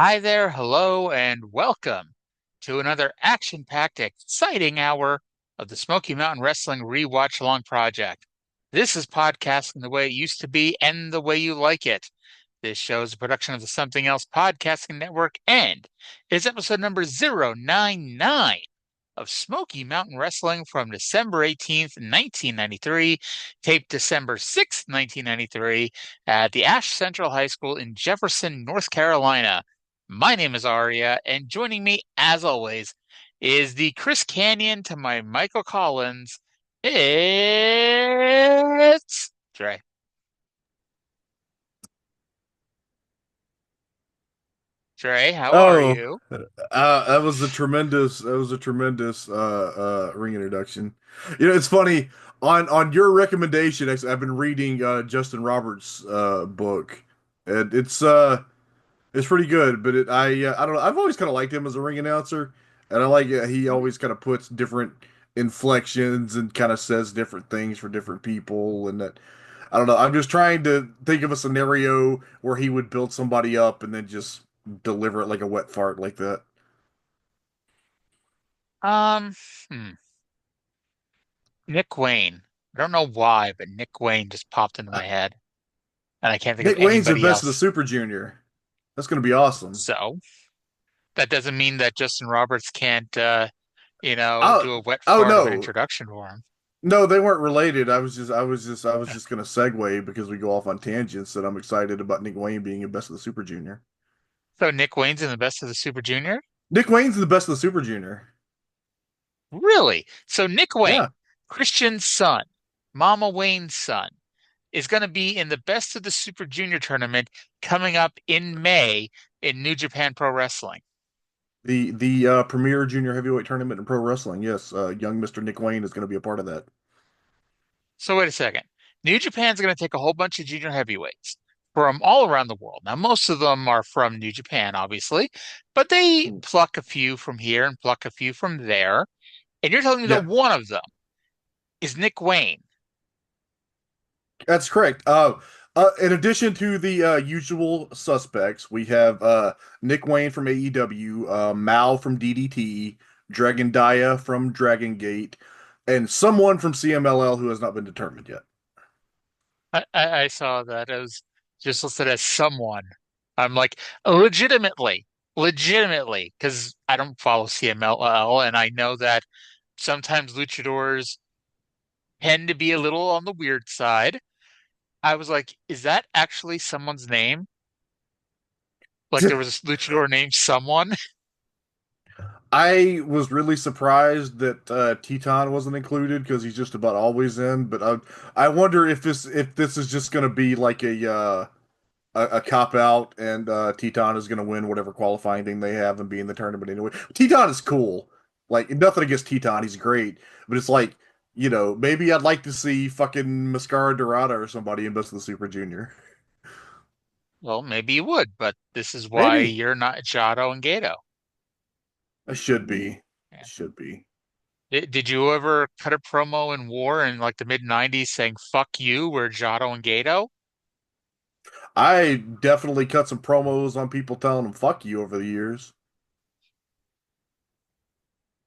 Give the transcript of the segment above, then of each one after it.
Hi there, hello, and welcome to another action-packed, exciting hour of the Smoky Mountain Wrestling Rewatch Along Project. This is podcasting the way it used to be and the way you like it. This show is a production of the Something Else Podcasting Network and is episode number 099 of Smoky Mountain Wrestling from December 18th, 1993, taped December 6th, 1993, at the Ash Central High School in Jefferson, North Carolina. My name is Aria, and joining me, as always, is the Chris Canyon to my Michael Collins. It's Trey. Trey, how are Oh, you? that was a tremendous ring introduction. It's funny on your recommendation. Actually, I've been reading Justin Roberts' book, and it's pretty good. But I don't know. I've always kind of liked him as a ring announcer, and I like he always kind of puts different inflections and kind of says different things for different people, and that I don't know. I'm just trying to think of a scenario where he would build somebody up and then just deliver it like a wet fart like that. Um, hmm. Nick Wayne. I don't know why, but Nick Wayne just popped into Uh, my head, and I can't think of Nick Wayne's the anybody best of the else. Super Junior. That's gonna be awesome. So that doesn't mean that Justin Roberts can't, Oh, do a wet oh fart of an no, introduction for him. no, they weren't related. I was just gonna segue because we go off on tangents that I'm excited about Nick Wayne being the best of the Super Junior. So Nick Wayne's in the best of the Super Junior? Nick Wayne's the best of the Super Junior. Really? So Nick Wayne, Yeah. Christian's son, Mama Wayne's son, is going to be in the best of the Super Junior tournament coming up in May in New Japan Pro Wrestling. The premier junior heavyweight tournament in pro wrestling. Yes, young Mr. Nick Wayne is going to be a part of that. So wait a second. New Japan's going to take a whole bunch of junior heavyweights from all around the world. Now, most of them are from New Japan, obviously, but they pluck a few from here and pluck a few from there. And you're telling me that Yeah, one of them is Nick Wayne. that's correct. In addition to the usual suspects, we have Nick Wayne from AEW, Mal from DDT, Dragon Dia from Dragon Gate, and someone from CMLL who has not been determined yet. I saw that as just listed as someone. I'm like, legitimately, because I don't follow CMLL, and I know that sometimes luchadors tend to be a little on the weird side. I was like, is that actually someone's name? Like there was a luchador named someone? I was really surprised that Teton wasn't included because he's just about always in. But I wonder if this is just going to be like a cop out, and Teton is going to win whatever qualifying thing they have and be in the tournament anyway. Teton is cool. Like nothing against Teton, he's great, but it's like maybe I'd like to see fucking Mascara Dorada or somebody in Best of the Super Junior. Well, maybe you would, but this is why Maybe you're not Jado and Gato. I should be. Yeah. Should be. Did you ever cut a promo in War in like the mid 90s saying "fuck you"? We're Jado and Gato? I definitely cut some promos on people telling them "fuck you" over the years.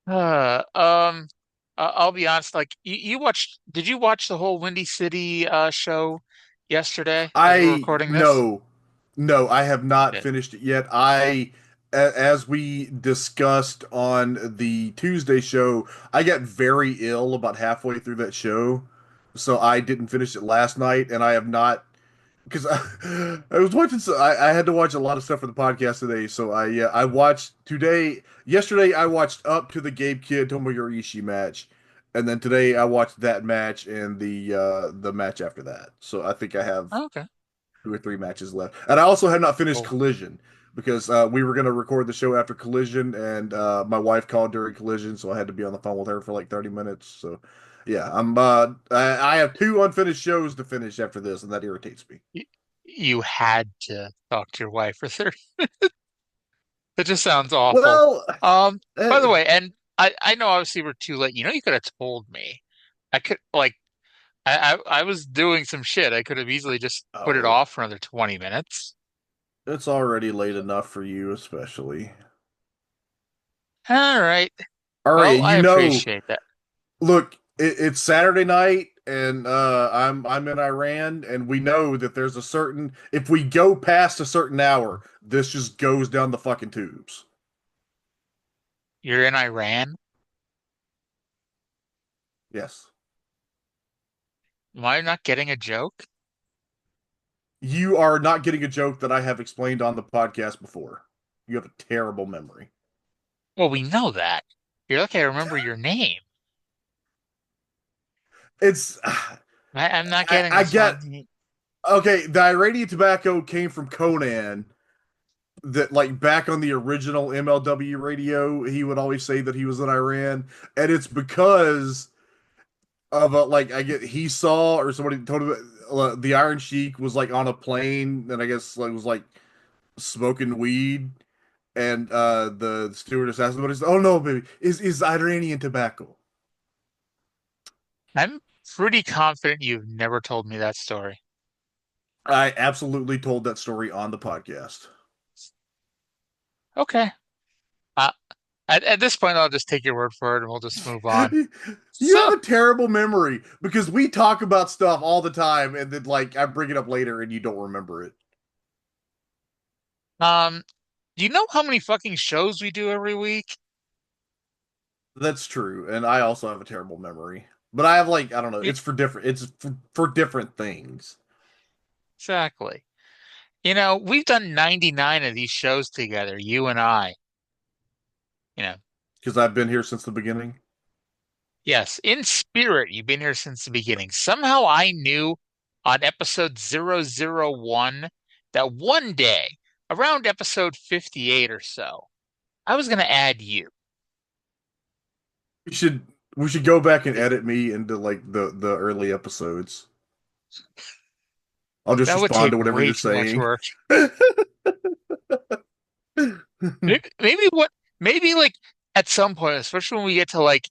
Uh, um, I'll be honest. Like you watched, did you watch the whole Windy City show yesterday as we're I recording this? no, no, I have not Did. finished it yet. As we discussed on the Tuesday show, I got very ill about halfway through that show, so I didn't finish it last night, and I have not because I was watching. I had to watch a lot of stuff for the podcast today, so I watched today. Yesterday, I watched up to the Gabe Kidd Tomohiro Ishii match, and then today I watched that match and the match after that. So I think I have Oh, okay. 2 or 3 matches left. And I also have not finished Oh, Collision because we were going to record the show after Collision, and my wife called during Collision, so I had to be on the phone with her for like 30 minutes. So, yeah, I have 2 unfinished shows to finish after this, and that irritates me. you, you had to talk to your wife for 30. That just sounds awful. Well, By the eh, way, and I know obviously we're too late. You know, you could have told me. I could like I was doing some shit. I could have easily just put it oh, off for another 20 minutes. It's already late enough for you, especially. All right. Arya, Well, I appreciate that. look, it's Saturday night, and I'm in Iran, and we know that there's a certain if we go past a certain hour, this just goes down the fucking tubes. You're in Iran. Yes. Am I not getting a joke? You are not getting a joke that I have explained on the podcast before. You have a terrible memory. Well, we know that. You're lucky I remember your name. It's I'm not getting I this get one. okay, the Iranian tobacco came from Conan that like back on the original MLW radio, he would always say that he was in Iran, and it's because of like I get he saw or somebody told him the Iron Sheik was like on a plane and I guess like was like smoking weed and the stewardess asked him, "What is? Oh no, baby, is Iranian tobacco." I'm pretty confident you've never told me that story. I absolutely told that story on the podcast. Okay. Uh, at this point, I'll just take your word for it and we'll just move on. You have So, a terrible memory because we talk about stuff all the time and then like I bring it up later and you don't remember it. um, do you know how many fucking shows we do every week? That's true, and I also have a terrible memory. But I have like I don't know, Y- it's for different things Exactly. We've done 99 of these shows together, you and I. You know, because I've been here since the beginning. yes, in spirit, you've been here since the beginning. Somehow I knew on episode 001 that one day, around episode 58 or so, I was going to add you. We should we should go back and edit me into like the early episodes. I'll just That would respond take to whatever way you're too much saying. work. Maybe maybe like at some point, especially when we get to like,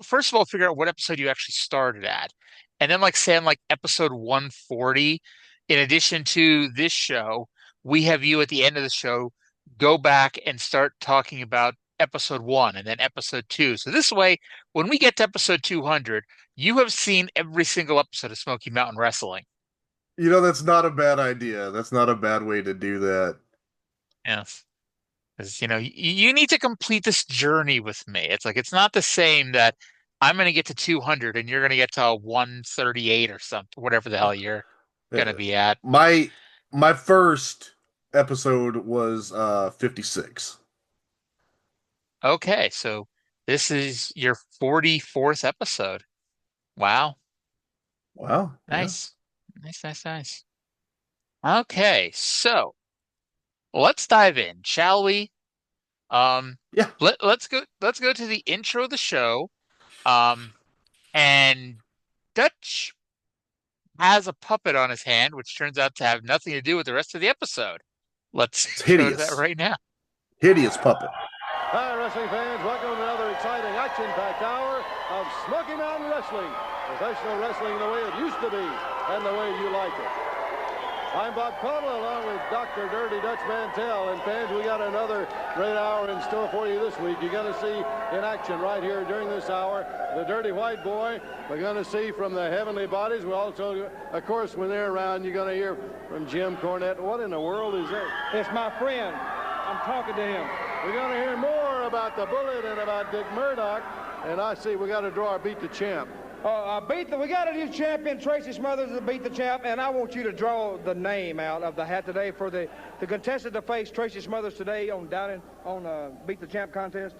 first of all, figure out what episode you actually started at. And then like say on like episode 140, in addition to this show, we have you at the end of the show go back and start talking about episode one and then episode two. So this way, when we get to episode 200, you have seen every single episode of Smoky Mountain Wrestling. That's not a bad idea. That's not a bad way to do that. Yes. Because, you need to complete this journey with me. It's like, it's not the same that I'm going to get to 200 and you're going to get to 138 or something, whatever the hell you're going to Uh, be at. my my first episode was 56. Okay, so this is your 44th episode. Wow. Wow, yeah. Nice. Nice, nice, nice. Okay, so let's dive in, shall we? Um, Yeah. let's go to the intro of the show. Um, and Dutch has a puppet on his hand, which turns out to have nothing to do with the rest of the episode. Let's It's go to that hideous. right now. Hideous puppet. Hi, wrestling fans. Welcome to another exciting action-packed hour of Smoky Mountain Wrestling. Professional wrestling the way it used to be and the way you like it. I'm Bob Caudle along with Dr. Dirty Dutch Mantell. And fans, we got another great hour in store for you this week. You're going to see in action right here during this hour the Dirty White Boy. We're going to see from the Heavenly Bodies. We also, of course, when they're around, you're going to hear from Jim Cornette. What in the world is that? It's my friend. I'm talking to him. We're going to hear more about the Bullet and about Dick Murdoch. And I see we got to draw our Beat the Champ. We got a new champion, Tracy Smothers, to beat the champ, and I want you to draw the name out of the hat today for the contestant to face Tracy Smothers today on Beat the Champ contest.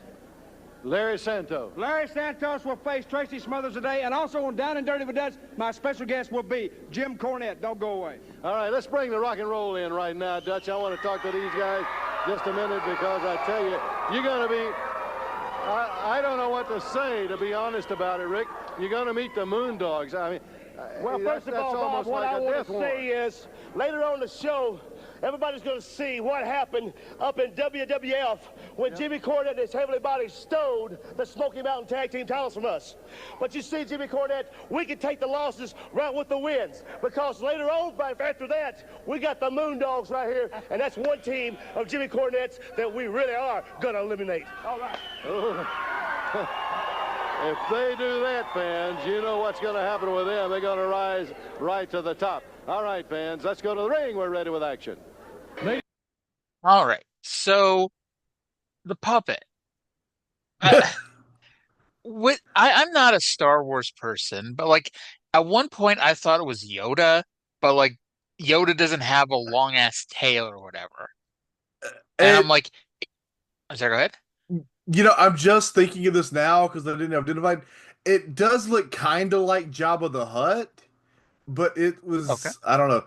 Larry Santos. Larry Santos will face Tracy Smothers today, and also on Down and Dirty with Dutch, my special guest will be Jim Cornette. Don't go away. All right, let's bring the rock and roll in right now, Dutch. I want to talk to these guys just a minute because I tell you, you're going to be, I don't know what to say, to be honest about it, Rick. You're going to meet the Moondogs. I mean, well, first of all, Bob, what I want to say is later on the show, Everybody's going to see what happened up in WWF when Jimmy Cornette and his heavenly body stole the Smoky Mountain Tag Team titles from us. But you see, Jimmy Cornette, we can take the losses right with the wins, because later on, after that, we got the Moondogs right here, and that's one team of Jimmy Cornette's that we really are going to eliminate. All right. If they do that, fans, you know what's going to happen with them. They're going to rise right to the top. All right, fans, let's go to the ring. We're ready with action. All right. So the puppet. I, I'm not a Star Wars person, but like at one point I thought it was Yoda, but like Yoda doesn't have a long ass tail or whatever. And I'm It, like, I'm sorry, go ahead. I'm just thinking of this now because I didn't identify it. It does look kind of like Jabba the Hutt, but it Okay. was, I don't know.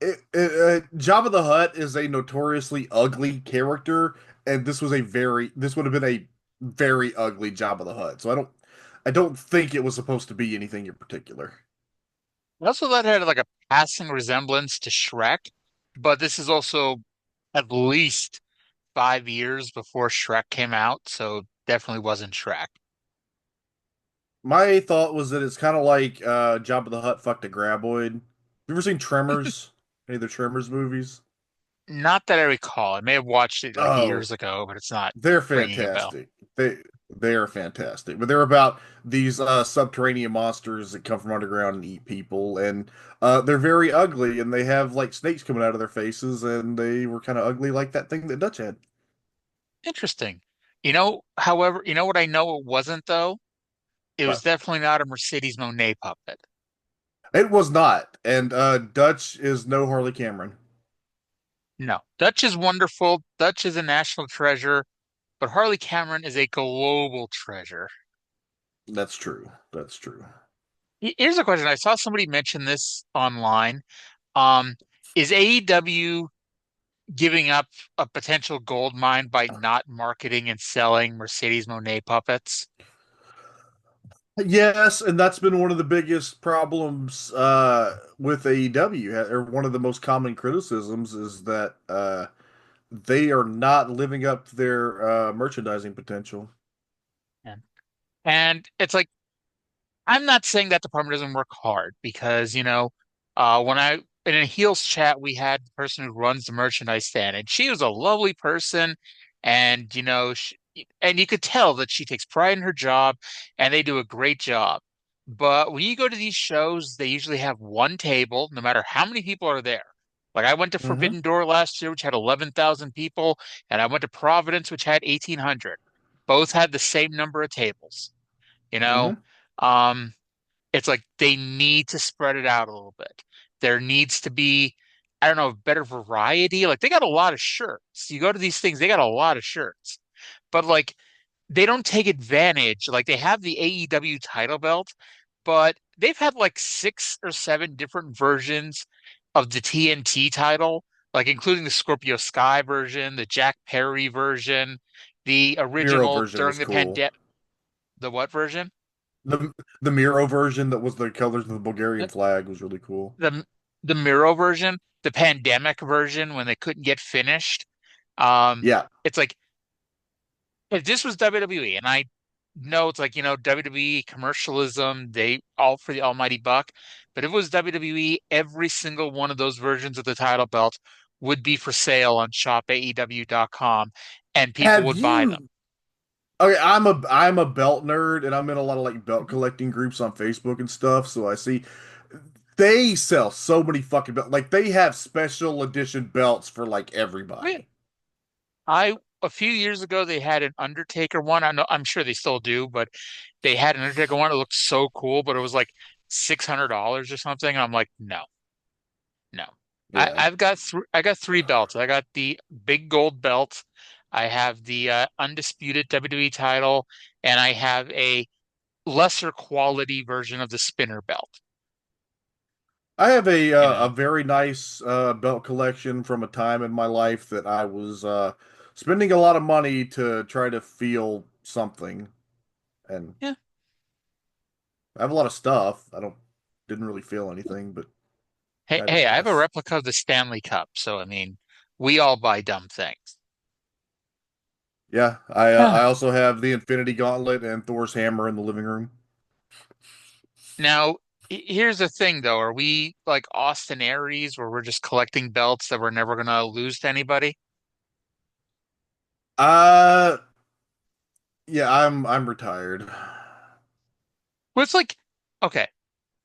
Jabba the Hutt is a notoriously ugly character, and this would have been a very ugly Jabba the Hutt. So I don't think it was supposed to be anything in particular. I also thought it had like a passing resemblance to Shrek, but this is also at least 5 years before Shrek came out, so definitely wasn't Shrek. My thought was that it's kind of like Jabba the Hutt fucked a graboid. You ever seen Tremors? Any of the Tremors movies? Not that I recall. I may have watched it like Oh, years ago, but it's not they're ringing a bell. fantastic. They are fantastic. But they're about these subterranean monsters that come from underground and eat people, and they're very ugly, and they have like snakes coming out of their faces, and they were kind of ugly like that thing that Dutch had. Interesting. However, you know what I know it wasn't though? It was But definitely not a Mercedes Monet puppet. it was not, and Dutch is no Harley Cameron. No. Dutch is wonderful. Dutch is a national treasure, but Harley Cameron is a global treasure. That's true. That's true. Here's a question. I saw somebody mention this online. Um, is AEW giving up a potential gold mine by not marketing and selling Mercedes Monet puppets? Yes, and that's been one of the biggest problems with AEW, or one of the most common criticisms is that they are not living up to their merchandising potential. And, and it's like I'm not saying that department doesn't work hard because, when I in a heels chat, we had the person who runs the merchandise stand, and she was a lovely person, and and you could tell that she takes pride in her job, and they do a great job. But when you go to these shows, they usually have one table, no matter how many people are there. Like I went to Hmm. Forbidden Door last year, which had 11,000 people, and I went to Providence, which had 1,800. Both had the same number of tables, you know. Hmm. Um, it's like they need to spread it out a little bit. There needs to be, I don't know, better variety. Like they got a lot of shirts. You go to these things, they got a lot of shirts, but like they don't take advantage. Like they have the AEW title belt, but they've had like 6 or 7 different versions of the TNT title, like including the Scorpio Sky version, the Jack Perry version, the Miro original version during was the cool. pandemic. The what version? The the Miro version that was the colors of the Bulgarian flag was really cool. the the Miro version, the pandemic version when they couldn't get finished. Um, Yeah. it's like if this was WWE, and I know it's like, WWE commercialism, they all for the almighty buck. But if it was WWE, every single one of those versions of the title belt would be for sale on shopaew.com and people Have would buy them. you Okay, I'm a belt nerd and I'm in a lot of like belt collecting groups on Facebook and stuff, so I see they sell so many fucking belts. Like they have special edition belts for like Yeah. everybody. A few years ago they had an Undertaker one. I'm sure they still do, but they had an Undertaker one. It looked so cool, but it was like $600 or something. And I'm like, no, no. Yeah. I got 3 belts. I got the big gold belt. I have the undisputed WWE title, and I have a lesser quality version of the spinner belt. I have You a know, very nice belt collection from a time in my life that I was spending a lot of money to try to feel something, and yeah. I have a lot of stuff. I don't didn't really feel anything, but Hey, I hey, I I have a replica of the Stanley Cup, so I mean, we all buy dumb things. Yeah, I also have the Infinity Gauntlet and Thor's hammer in the living room. Now, here's the thing though. Are we like Austin Aries where we're just collecting belts that we're never gonna lose to anybody? Uh, yeah, I'm retired. Well, it's like, okay,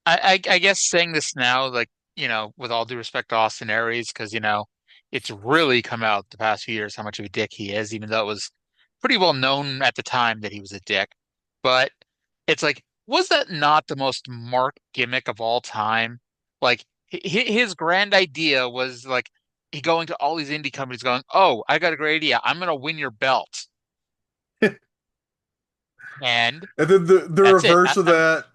I guess saying this now, like, with all due respect to Austin Aries, because, it's really come out the past few years how much of a dick he is, even though it was pretty well known at the time that he was a dick. But it's like, was that not the most marked gimmick of all time? Like, his grand idea was like, he going to all these indie companies going, "Oh, I got a great idea. I'm gonna win your belt." And And then the that's it. reverse of that,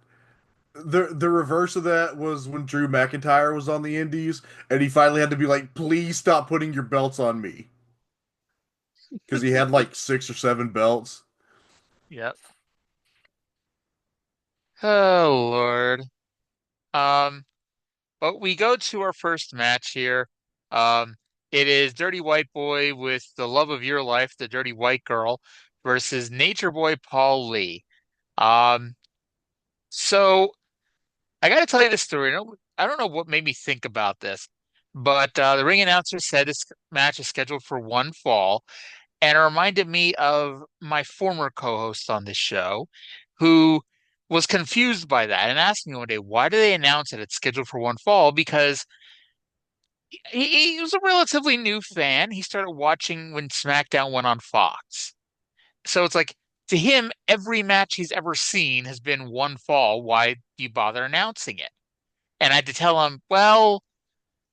the reverse of that was when Drew McIntyre was on the Indies, and he finally had to be like, "Please stop putting your belts on me," because he had like 6 or 7 belts. Yep. Oh Lord. Um, but we go to our first match here. Um, it is Dirty White Boy with the love of your life, the Dirty White Girl, versus Nature Boy Paul Lee. Um, so I got to tell you this story. I don't know what made me think about this, but the ring announcer said this match is scheduled for one fall, and it reminded me of my former co-host on this show, who was confused by that and asked me one day, why do they announce that it's scheduled for one fall? Because he was a relatively new fan. He started watching when SmackDown went on Fox. So it's like, to him, every match he's ever seen has been one fall. Why do you bother announcing it? And I had to tell him, well,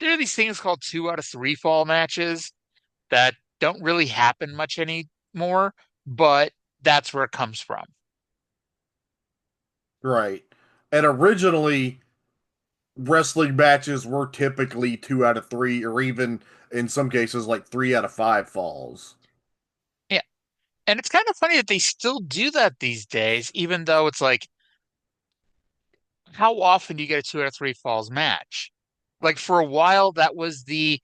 there are these things called 2 out of 3 fall matches that don't really happen much anymore, but that's where it comes from. Right. And originally, wrestling matches were typically 2 out of 3, or even in some cases, like 3 out of 5 falls. Yeah. And it's kind of funny that they still do that these days, even though it's like, how often do you get a 2 out of 3 falls match? Like for a while, that was the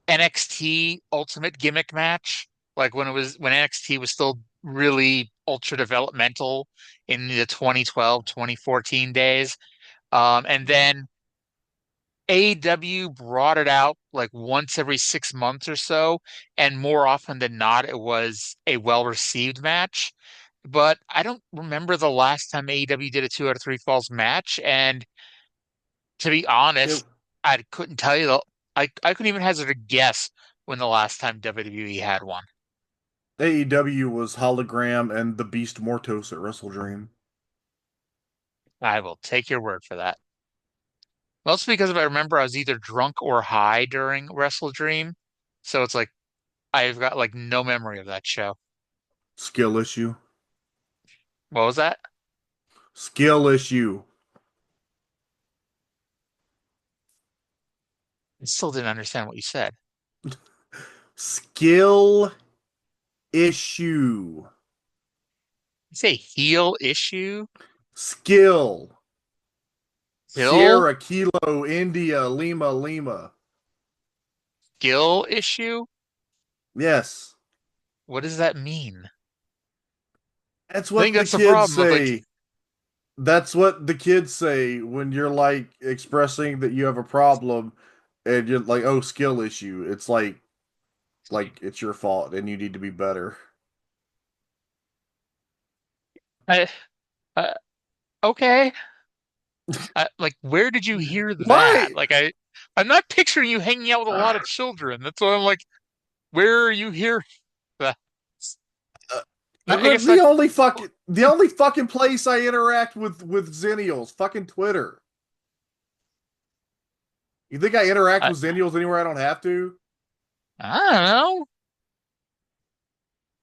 NXT Ultimate Gimmick match. Like when NXT was still really ultra developmental in the 2012, 2014 days. And then AEW brought it out like once every 6 months or so, and more often than not, it was a well-received match. But I don't remember the last time AEW did a 2 out of 3 falls match, and to be It, honest, I couldn't tell you. I couldn't even hazard a guess when the last time WWE had one. AEW was Hologram and the Beast Mortos at Wrestle Dream. I will take your word for that. Mostly because if I remember, I was either drunk or high during Wrestle Dream, so it's like I've got like no memory of that show. Skill issue. What was that? Skill issue. I still didn't understand what you said. Skill issue. You say heel issue? Skill. Hill? Sierra Kilo India Lima Lima. Skill issue? Yes. What does that mean? That's I think what the that's the kids problem. Of like, say. That's what the kids say when you're like expressing that you have a problem and you're like, "Oh, skill issue." It's like it's your fault and you need to be better. I, uh, okay. Like, where did you hear that? Why? Like, I'm not picturing you hanging out with a lot of children. That's why I'm like, where are you hearing that? I guess like, The only fucking place I interact with Zennials, fucking Twitter. You think I interact I, with Zennials anywhere I don't have to? I don't know.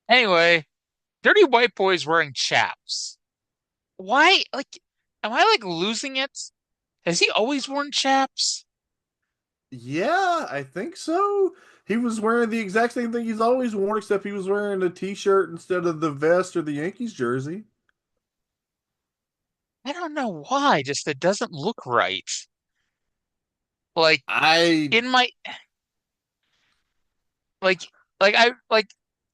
Anyway, Dirty White Boy's wearing chaps. Why? Like, am I like losing it? Has he always worn chaps? Yeah, I think so. He was wearing the exact same thing he's always worn, except he was wearing a t-shirt instead of the vest or the Yankees jersey. I don't know why. Just it doesn't look right. Like I in my like like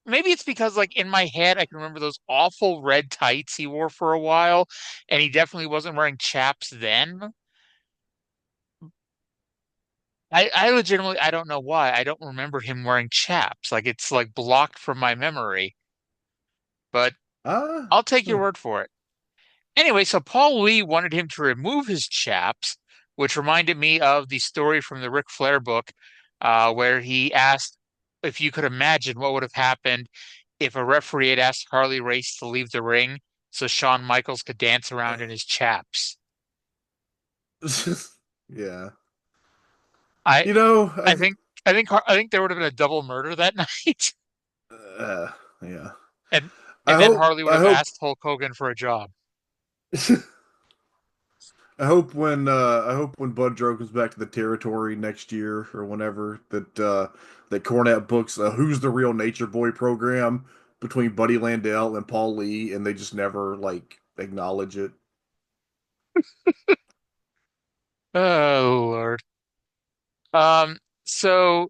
maybe it's because like in my head I can remember those awful red tights he wore for a while, and he definitely wasn't wearing chaps then. I legitimately I don't know why. I don't remember him wearing chaps. Like it's like blocked from my memory, but Ah, I'll take your huh. word for it. Anyway, so Paul Lee wanted him to remove his chaps, which reminded me of the story from the Ric Flair book, where he asked if you could imagine what would have happened if a referee had asked Harley Race to leave the ring so Shawn Michaels could dance around in his chaps. Yeah. I You know, I think I think there would have been a double murder that night, uh, yeah. and I then hope. Harley would I have hope. asked Hulk Hogan for a job. I hope when Bud Droge comes back to the territory next year or whenever that Cornette books Who's the Real Nature Boy program between Buddy Landell and Paul Lee, and they just never like acknowledge it. Oh Lord. Um, so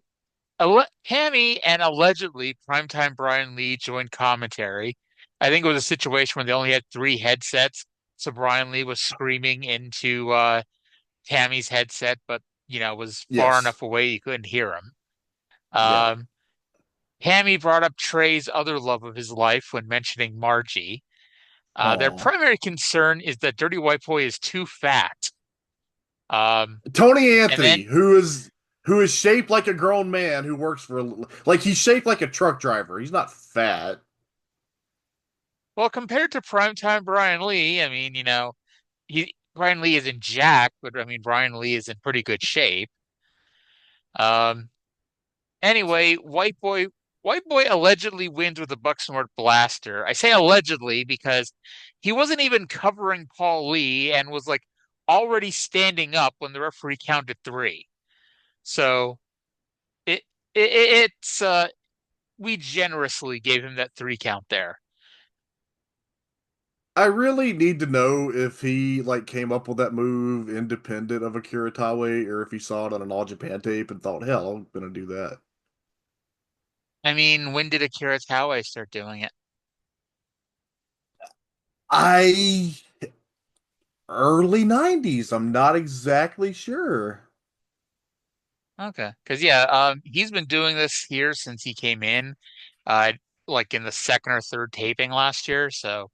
Tammy and allegedly primetime Brian Lee joined commentary. I think it was a situation where they only had three headsets, so Brian Lee was screaming into Tammy's headset, but was far Yes. enough away you couldn't hear him. Yeah. Um, Tammy brought up Trey's other love of his life when mentioning Margie. Their Aw. primary concern is that Dirty White Boy is too fat. Tony And Anthony, then, who is shaped like a grown man who works for like he's shaped like a truck driver. He's not fat. well, compared to primetime Brian Lee, I mean, Brian Lee isn't jacked, but I mean, Brian Lee is in pretty good shape. Um, anyway, White Boy allegedly wins with a Bucksnort blaster. I say allegedly because he wasn't even covering Paul Lee and was like already standing up when the referee counted three. So it, it's we generously gave him that three count there. I really need to know if he like came up with that move independent of Akira Taue or if he saw it on an All Japan tape and thought, hell, I'm gonna do that. I mean, when did Akira Taue start doing it? I early 90s. I'm not exactly sure. Okay, because yeah, he's been doing this here since he came in, uh, like in the second or third taping last year. So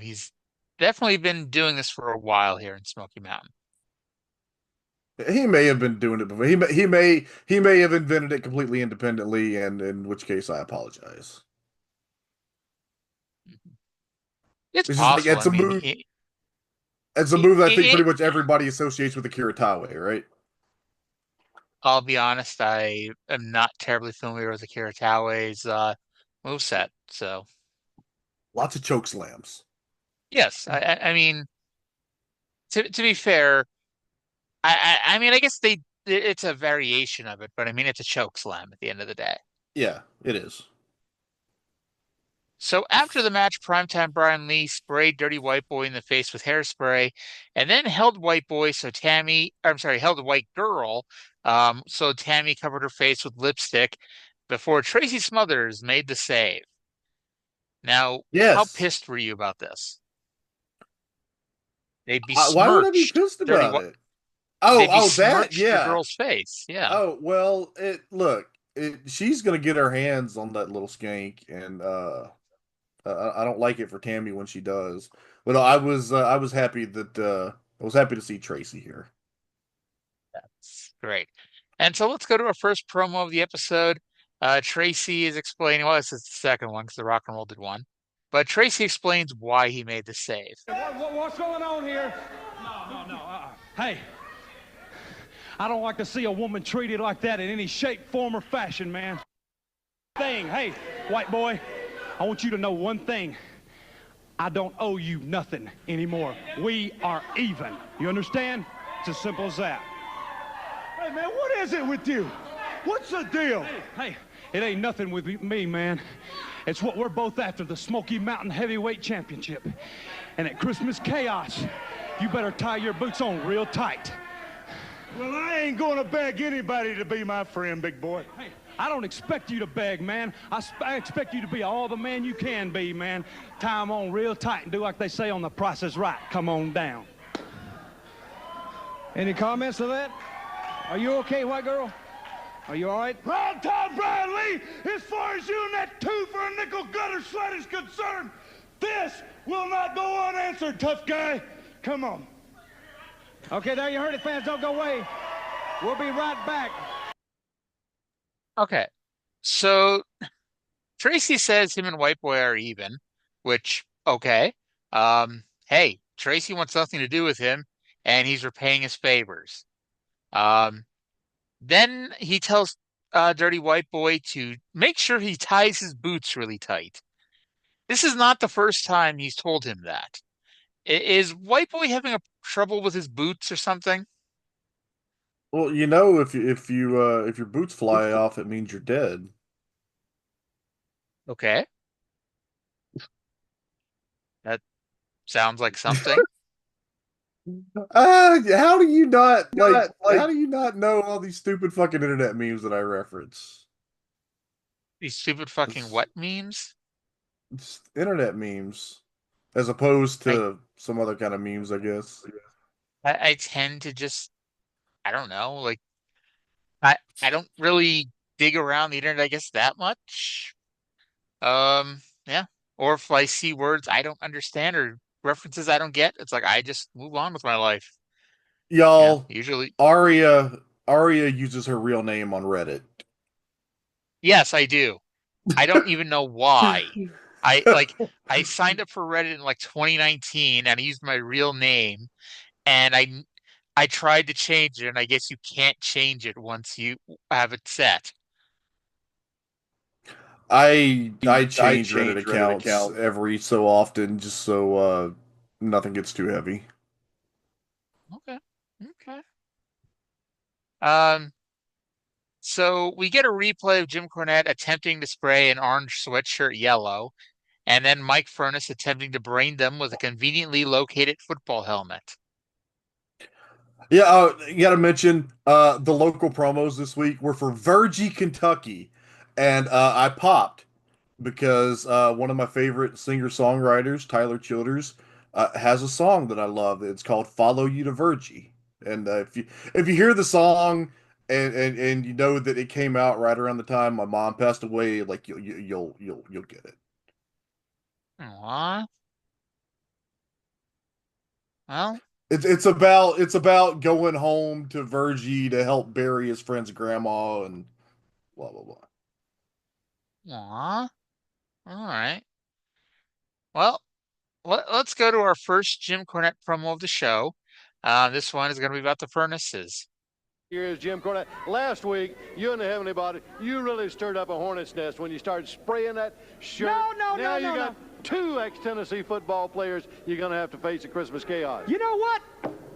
he's definitely been doing this for a while here in Smoky Mountain. He may have been doing it before. He may have invented it completely independently, and in which case I apologize. Mhm. It's It's just like possible. I mean, he, it's a he, move that I think he, pretty much everybody associates with Akira Taue, right? I'll be honest, I am not terribly familiar with Akira Taue's moveset. So Lots of choke slams. yes, I mean, to be fair, I mean, I guess it's a variation of it, but I mean, it's a choke slam at the end of the day. Yeah, it is. So after the match, primetime Brian Lee sprayed Dirty White Boy in the face with hairspray, and then held White Boy so I'm sorry, held White Girl, so Tammy covered her face with lipstick before Tracy Smothers made the save. Now, how Yes. pissed were you about this? They Why would I be besmirched pissed Dirty about White. it? They That, besmirched the yeah. girl's face. Yeah. Oh, well, she's gonna get her hands on that little skank, and I don't like it for Tammy when she does. But I was happy that I was happy to see Tracy here. Great. And so let's go to our first promo of the episode. Tracy is explaining, well, this is the second one because the Rock and Roll did one. But Tracy explains why he made the save. What's going on here? No. Hey, I don't like to see a woman treated like that in any shape, form, or fashion, man. Hey, White Boy, I want you to know one thing. I don't owe you nothing anymore. We are even. You understand? It's as simple as that. Hey, man, what is it with you? What's the deal? Hey, it ain't nothing with me, man. It's what we're both after, the Smoky Mountain Heavyweight Championship. And at Christmas Chaos, you better tie your boots on real tight. Well, I ain't gonna beg anybody to be my friend, big boy. Hey, I don't expect you to beg, man. I expect you to be all the man you can be, man. Tie them on real tight and do like they say on The Price is Right. Come on down. Any comments to that? Are you okay, white girl? Are you all right? Well, Todd Bradley, as far as you and that 2 for a nickel gutter sled is concerned, this will not go unanswered, tough guy. Come on. Okay, there you heard it, fans. Don't go away. We'll be right back. Okay. So Tracy says him and White Boy are even, which, okay. Hey, Tracy wants nothing to do with him, and he's repaying his favors. Then he tells Dirty White Boy to make sure he ties his boots really tight. This is not the first time he's told him that. Is White Boy having a trouble with his boots or something? Well, if your boots fly off, it means you're dead. Okay. That sounds like something. How do you not how do you not know all these stupid fucking internet memes that I reference? These stupid fucking It's, what memes? it's internet memes, as opposed I, to some other kind of memes, I guess. I tend to just, I don't know, like I don't really dig around the internet, I guess, that much. Yeah. Or if I see words I don't understand or references I don't get, it's like I just move on with my life. Y'all, Usually, Aria uses her real name on Reddit. yes, I do. I don't even know why. I signed up for Reddit in like 2019 and I used my real name and I tried to change it and I guess you can't change it once you have it set. I change Reddit accounts every so often just so nothing gets too heavy. Okay. Okay. Um, so we get a replay of Jim Cornette attempting to spray an orange sweatshirt yellow, and then Mike Furness attempting to brain them with a conveniently located football helmet. Yeah, you got to mention the local promos this week were for Virgie, Kentucky, and I popped because one of my favorite singer-songwriters, Tyler Childers, has a song that I love. It's called "Follow You to Virgie," and if you hear the song and you know that it came out right around the time my mom passed away, like you'll get it. Aw. Well, It's about going home to Virgie to help bury his friend's grandma and blah blah blah. aw. All right. Well, let's go to our first Jim Cornette promo of the show. This one is going to be about the furnaces. Here is Jim Cornette. Last week, you and the Heavenly Body, you really stirred up a hornet's nest when you started spraying that shirt. Now you got 2 ex-Tennessee football players you're going to have to face at Christmas chaos. You know what?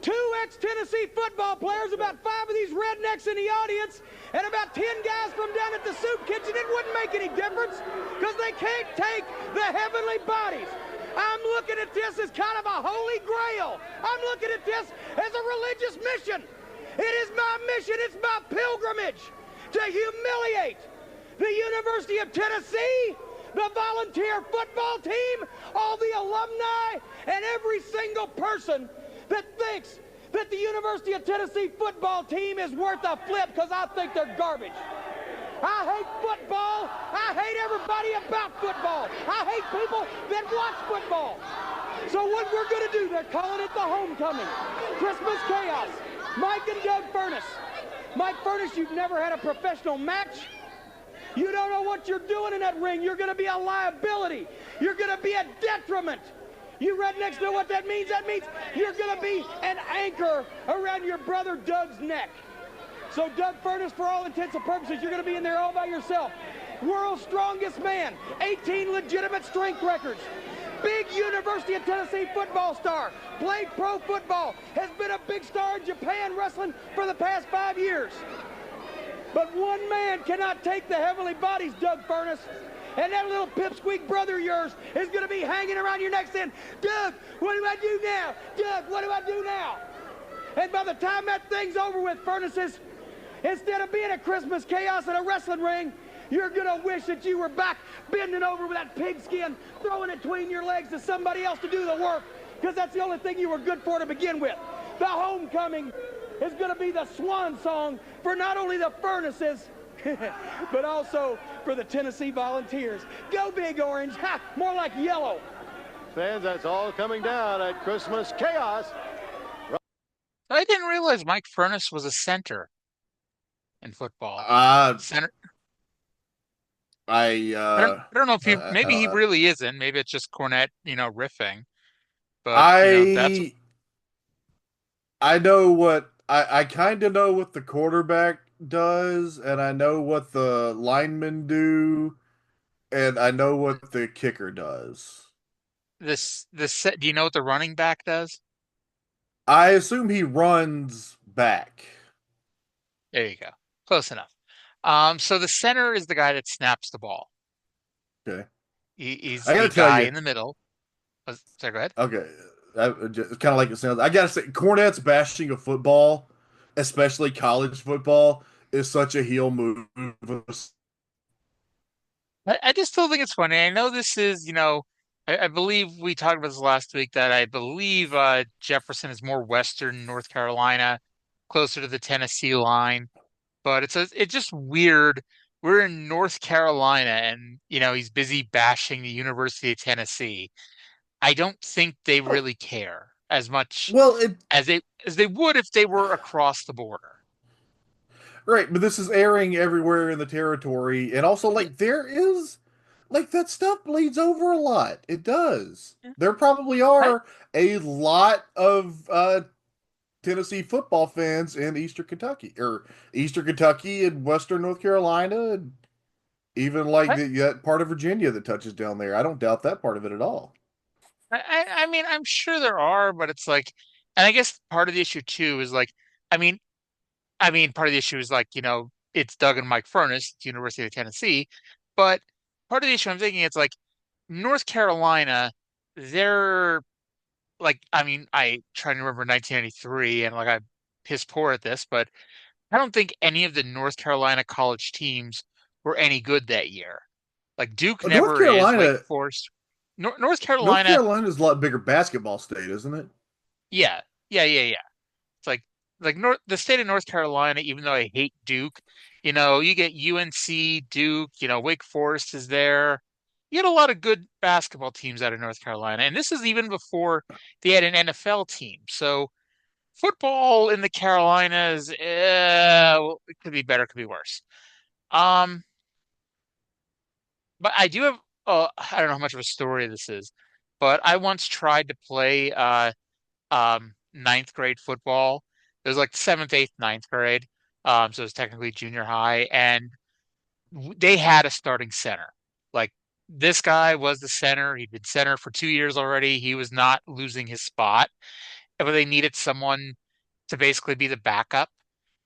2 ex-Tennessee football players, about 5 of these rednecks in the audience, and about 10 guys from down at the soup kitchen. It wouldn't make any difference because they can't take the Heavenly Bodies. I'm looking at this as kind of a holy grail. I'm looking at this as a religious mission. It is my mission, it's my pilgrimage to humiliate the University of Tennessee, the volunteer football team, all the alumni, and every single person that thinks that the University of Tennessee football team is worth a flip because I think they're garbage. I hate football. I hate everybody about football. I hate people that watch football. So what we're going to do, they're calling it the homecoming. Christmas chaos. Mike and Doug Furness. Mike Furness, you've never had a professional match. You don't know what you're doing in that ring. You're going to be a liability. You're going to be a detriment. You rednecks know what that means? That means you're going to be an anchor around your brother Doug's neck. So Doug Furness, for all intents and purposes, you're going to be in there all by yourself. World's strongest man, 18 legitimate strength records. Big University of Tennessee football star, played pro football, has been a big star in Japan wrestling for the past 5 years. But one man cannot take the Heavenly Bodies, Doug Furness. And that little pipsqueak brother of yours is going to be hanging around your neck saying, Doug, what do I do now? Doug, what do I do now? And by the time that thing's over with, Furnaces, Instead of being a Christmas chaos in a wrestling ring, you're going to wish that you were back bending over with that pigskin, throwing it between your legs to somebody else to do the work, because that's the only thing you were good for to begin with. The homecoming is going to be the swan song for not only the Furnaces, but also for the Tennessee Volunteers. Go Big Orange. Ha, more like yellow. Fans, that's all coming down at Christmas Chaos. I didn't realize Mike Furness was a center in football. Uh, Center. I I don't know if he maybe he uh, really isn't. Maybe it's just Cornette, riffing. But that's I I know what I kind of know what the quarterback does, and I know what the linemen do, and I know what the kicker does. this set. Do you know what the running back does? I assume he runs back. There you go. Close enough. So the center is the guy that snaps the ball. Okay, He's I the gotta tell guy you. in the middle. Sorry, go ahead. Okay, kind of like it sounds. I gotta say, Cornette's bashing of football, especially college football, is such a heel move. I just still think it's funny. I know this is, I believe we talked about this last week that I believe Jefferson is more Western North Carolina, closer to the Tennessee line. But it's just weird. We're in North Carolina and, he's busy bashing the University of Tennessee. I don't think they really care as much Well, it as they would if they were across the border. right, but this is airing everywhere in the territory, and also Yeah, like there is like that stuff bleeds over a lot. It does. yeah. There probably I, are a lot of Tennessee football fans in Eastern Kentucky or Eastern Kentucky and Western North Carolina, and even like I, that part of Virginia that touches down there. I don't doubt that part of it at all. I mean, I'm sure there are, but it's like, and I guess part of the issue too is like, I mean, part of the issue is like, it's Doug and Mike Furness, it's University of Tennessee, but part of the issue I'm thinking it's like North Carolina, they're like, I try to remember 1993 and like I'm piss poor at this, but I don't think any of the North Carolina college teams were any good that year. Like Duke North never is, Wake Carolina, Forest. North North Carolina, Carolina is a lot bigger basketball state, isn't it? yeah, yeah. It's like the state of North Carolina, even though I hate Duke, you get UNC, Duke, Wake Forest is there. You get a lot of good basketball teams out of North Carolina. And this is even before they had an NFL team. So football in the Carolinas, well, it could be better, could be worse. Um, but I do have I don't know how much of a story this is, but I once tried to play ninth grade football. It was like seventh, eighth, ninth grade. So it was technically junior high, and they had a starting center. Like this guy was the center. He'd been center for 2 years already. He was not losing his spot, but they needed someone to basically be the backup,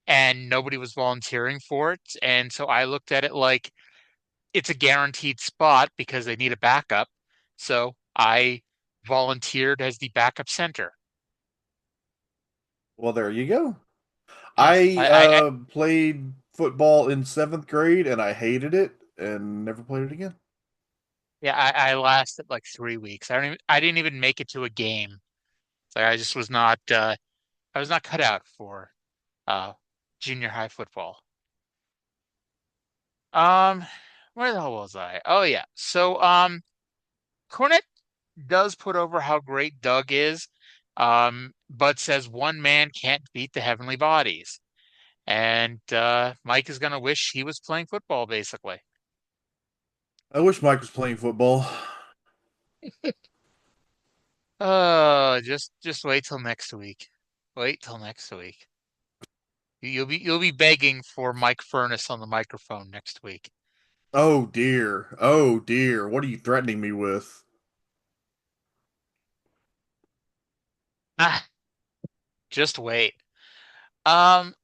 and nobody was volunteering for it. And so I looked at it like it's a guaranteed spot because they need a backup. So I volunteered as the backup center. Well, there you go. Yeah, I I played football in seventh grade and I hated it and never played it again. Yeah, I lasted like 3 weeks. I didn't even make it to a game. So I just was not I was not cut out for uh junior high football. Um where the hell was I? Oh yeah. So Cornette does put over how great Doug is, but says one man can't beat the heavenly bodies. And Mike is gonna wish he was playing football basically. I wish Mike was playing football. Just wait till next week. Wait till next week. You'll be begging for Mike Furness on the microphone next week. Oh dear. Oh dear. What are you threatening me with? Ah, just wait. Um,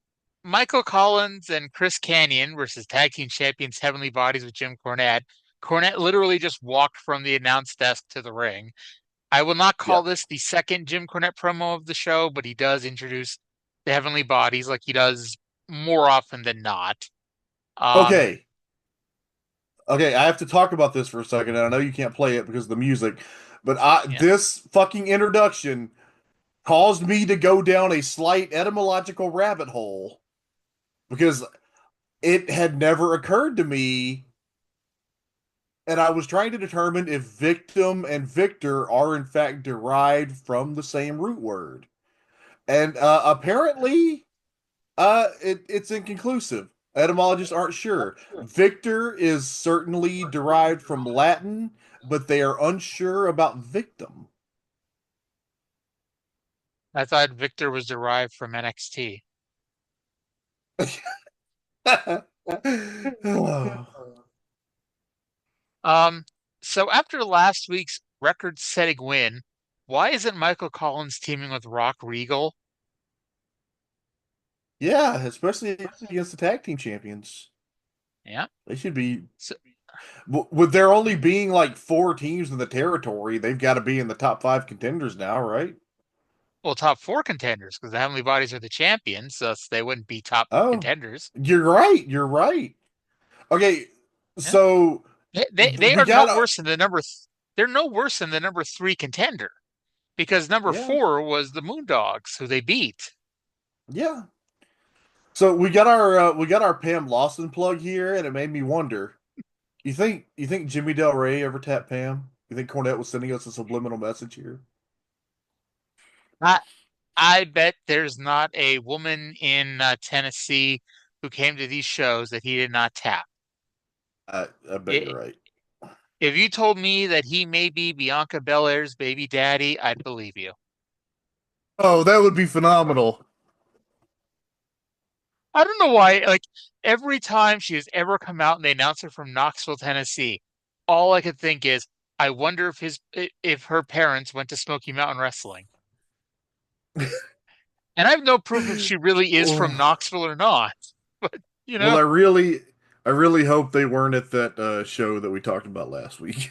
Michael Collins and Chris Kanyon versus Tag Team Champions Heavenly Bodies with Jim Cornette. Cornette literally just walked from the announce desk to the ring. I will not call Yep. this the second Jim Cornette promo of the show, but he does introduce the Heavenly Bodies like he does more often than not. Um, Okay. Okay, I have to talk about this for a second, and I know you can't play it because of the music, but yeah, this fucking introduction caused me to go down a slight etymological rabbit hole because it had never occurred to me, and I was trying to determine if victim and victor are in fact derived from the same root word. And apparently, it's inconclusive. Etymologists aren't sure. Victor is certainly derived from Latin, but they are unsure about victim. I thought Victor was derived from NXT. Oh. Um, so after last week's record-setting win, why isn't Michael Collins teaming with Rock Regal? Yeah, especially against the tag team champions. Yeah. They should be. So, With there only being like four teams in the territory, they've got to be in the top five contenders now, right? well, top four contenders because the Heavenly Bodies are the champions, thus they wouldn't be top Oh, contenders. you're right. You're right. Okay, Yeah. so They we are no got worse than they're no worse than the number three contender because number yeah, four was the Moondogs who they beat. yeah. So we got our Pam Lawson plug here, and it made me wonder. You think Jimmy Del Rey ever tapped Pam? You think Cornette was sending us a subliminal message here? I I bet there's not a woman in Tennessee who came to these shows that he did not tap. I bet you're I right. If you told me that he may be Bianca Belair's baby daddy, I'd believe you. Oh, that would be phenomenal. I don't know why, like every time she has ever come out and they announce her from Knoxville, Tennessee, all I could think is, I wonder if her parents went to Smoky Mountain Wrestling. And I have no proof if she really is from Oh. Knoxville or not. But you Well, know, I really hope they weren't at that show that we talked about last week.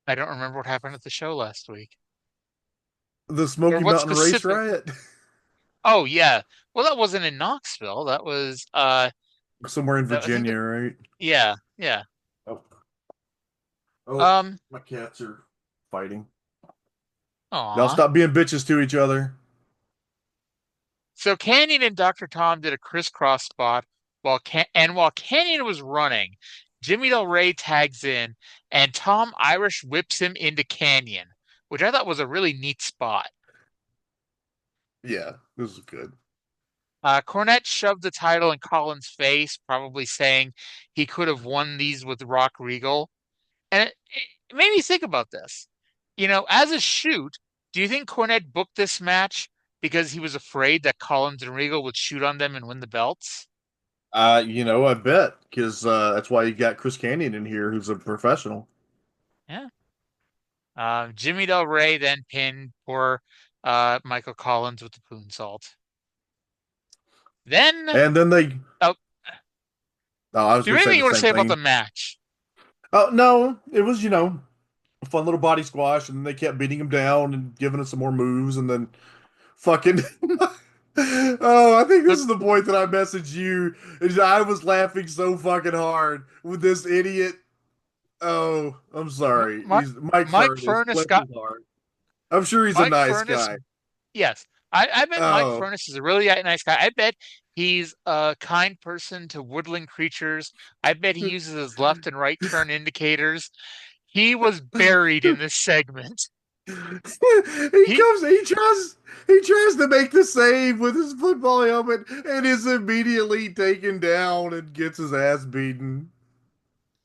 I don't remember what happened at the show last week. The Or Smoky what Mountain Race specific. Riot, Oh yeah. Well, that wasn't in Knoxville. That was somewhere in I think Virginia, right? yeah, yeah. Oh, oh, Um, my cats are fighting. Y'all aw. stop being bitches to each other. So Canyon and Dr. Tom did a crisscross spot while Canyon was running, Jimmy Del Rey tags in and Tom Irish whips him into Canyon, which I thought was a really neat spot. Yeah, this is good. Cornette shoved the title in Collins' face, probably saying he could have won these with Rock Regal. And it made me think about this. You know, as a shoot, do you think Cornette booked this match because he was afraid that Collins and Regal would shoot on them and win the belts? I bet because that's why you got Chris Canyon in here, who's a professional. Yeah. Jimmy Del Rey then pinned poor Michael Collins with the poon salt. Then, And then they, oh, oh, I was do you gonna have say anything the you want to same say about the thing. match? Oh no, it was a fun little body squash, and they kept beating him down and giving us some more moves, and then fucking. Oh, I think this The, is the point that I messaged you. I was laughing so fucking hard with this idiot. Oh, I'm sorry. Mi- He's Mike Mike Furnace. Furnace Bless got his heart. I'm sure he's a Mike nice Furnace. guy. Yes, I bet Mike Oh, Furnace is a really nice guy. I bet he's a kind person to woodland creatures. I bet he uses his left and right turn indicators. He was buried in this segment. He he tries to make the save with his football helmet and is immediately taken down and gets his ass beaten.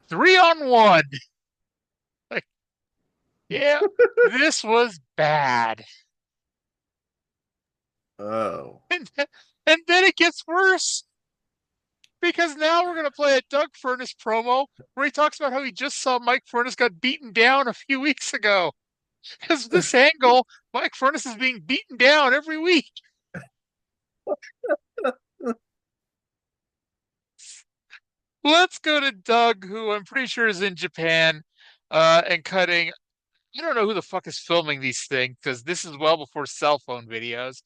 3-on-1. Like, yeah, this was bad. Oh. And, and then it gets worse because now we're going to play a Doug Furnace promo where he talks about how he just saw Mike Furnace got beaten down a few weeks ago. Because this angle, Mike Furnace is being beaten down every week. Let's go to Doug, who I'm pretty sure is in Japan, and cutting. I don't know who the fuck is filming these things because this is well before cell phone videos,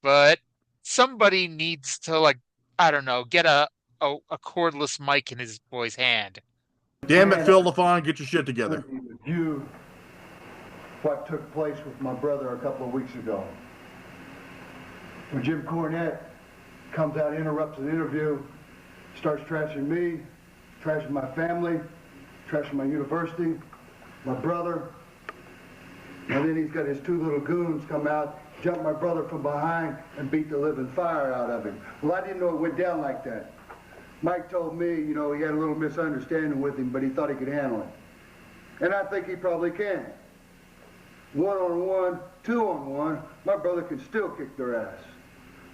but somebody needs to like, I don't know, get a cordless mic in his boy's hand. Damn it, Man, Phil LaFon, get your shit together. you what took place with my brother a couple of weeks ago. When Jim Cornette comes out, interrupts an interview, starts trashing me, trashing my family, trashing my university, my brother, and then he's got his two little goons come out, jump my brother from behind, and beat the living fire out of him. Well, I didn't know it went down like that. Mike told me, you know, he had a little misunderstanding with him, but he thought he could handle it. And I think he probably can. 1-on-1, 2-on-1, my brother can still kick their ass.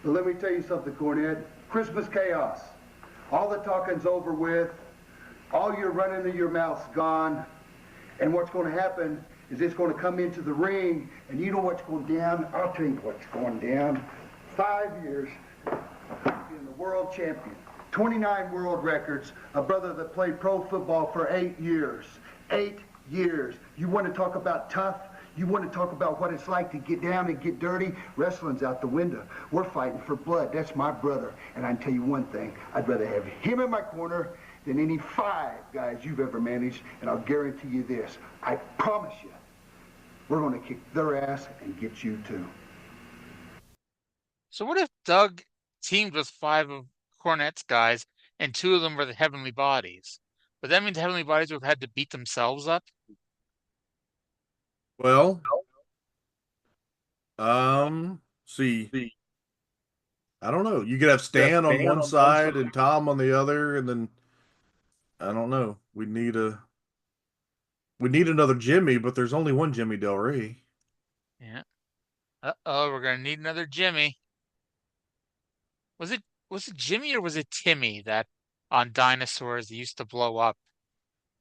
But let me tell you something, Cornette. Christmas chaos. All the talking's over with. All your running of your mouth's gone. And what's going to happen is it's going to come into the ring, and you know what's going down? I'll tell you what's going down. 5 years, being the world champion. 29 world records, a brother that played pro football for 8 years. 8 years. You want to talk about tough? You want to talk about what it's like to get down and get dirty? Wrestling's out the window. We're fighting for blood. That's my brother. And I can tell you one thing. I'd rather have him in my corner than any 5 guys you've ever managed. And I'll guarantee you this. I promise you, we're going to kick their ass and get you too. So what if Doug teamed with 5 of Cornette's guys and 2 of them were the Heavenly Bodies? But that means the Heavenly Bodies would have had to beat themselves up? Well, see, I don't know. You could have Stan on one side and Tom on the other, and then I don't know. We need another Jimmy, but there's only one Jimmy Del Rey. Yeah. Uh-oh, we're gonna need another Jimmy. Was it Jimmy or was it Timmy that on dinosaurs used to blow up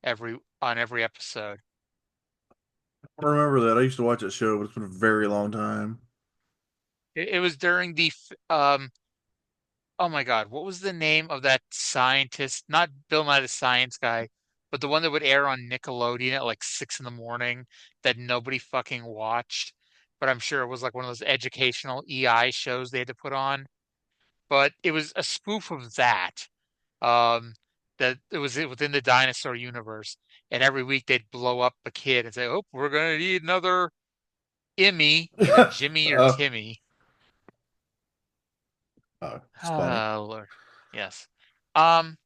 every episode? I remember that. I used to watch that show, but it's been a very long time. It was during oh my God, what was the name of that scientist? Not Bill Nye the Science Guy, but the one that would air on Nickelodeon at like 6 in the morning that nobody fucking watched. But I'm sure it was like one of those educational EI shows they had to put on. But it was a spoof of that. Um, that it was within the dinosaur universe, and every week they'd blow up a kid and say, "Oh, we're gonna need another Emmy, either Jimmy or uh, Timmy." it's funny. Oh Lord, yes. Um,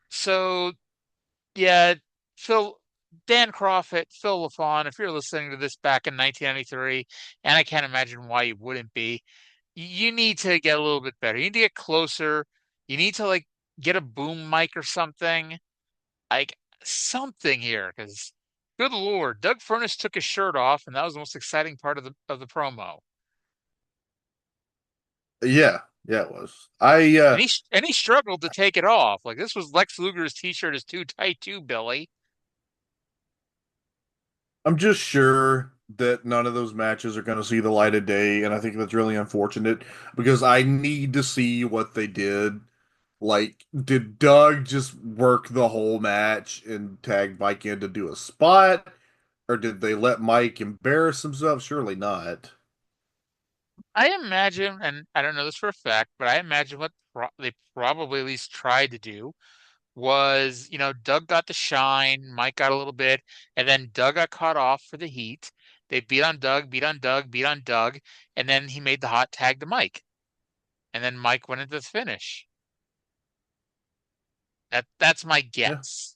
so yeah, Phil, Dan Crawford, Phil LaFawn, if you're listening to this back in 1993, and I can't imagine why you wouldn't be, you need to get a little bit better. You need to get closer. You need to like get a boom mic or something, like something here, because good Lord, Doug Furnace took his shirt off, and that was the most exciting part of the promo. Yeah, yeah, it was. I And he struggled to take it off. Like this was Lex Luger's t-shirt is too tight too, Billy. I'm just sure that none of those matches are going to see the light of day, and I think that's really unfortunate because I need to see what they did. Like, did Doug just work the whole match and tag Mike in to do a spot, or did they let Mike embarrass himself? Surely not. I imagine, and I don't know this for a fact, but I imagine what they probably at least tried to do was, Doug got the shine, Mike got a little bit, and then Doug got caught off for the heat. They beat on Doug, beat on Doug, beat on Doug, and then he made the hot tag to Mike. And then Mike went into the finish. That's my Yeah, guess.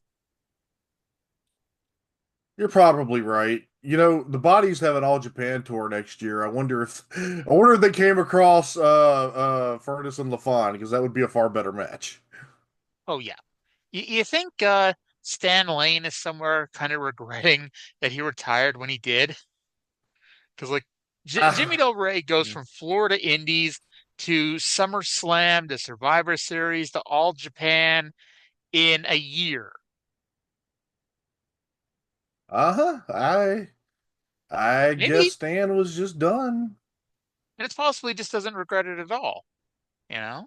you're probably right. You know, the bodies have an all Japan tour next year. I wonder if they came across Furnace and LaFon because that would be a far better match. Oh yeah. You think Stan Lane is somewhere kind of regretting that he retired when he did? Because like Jimmy Ah, Del Rey goes from Florida Indies to SummerSlam to Survivor Series to All Japan in a year. uh-huh. I guess Maybe, Stan was just done. and it's possible he just doesn't regret it at all, you know?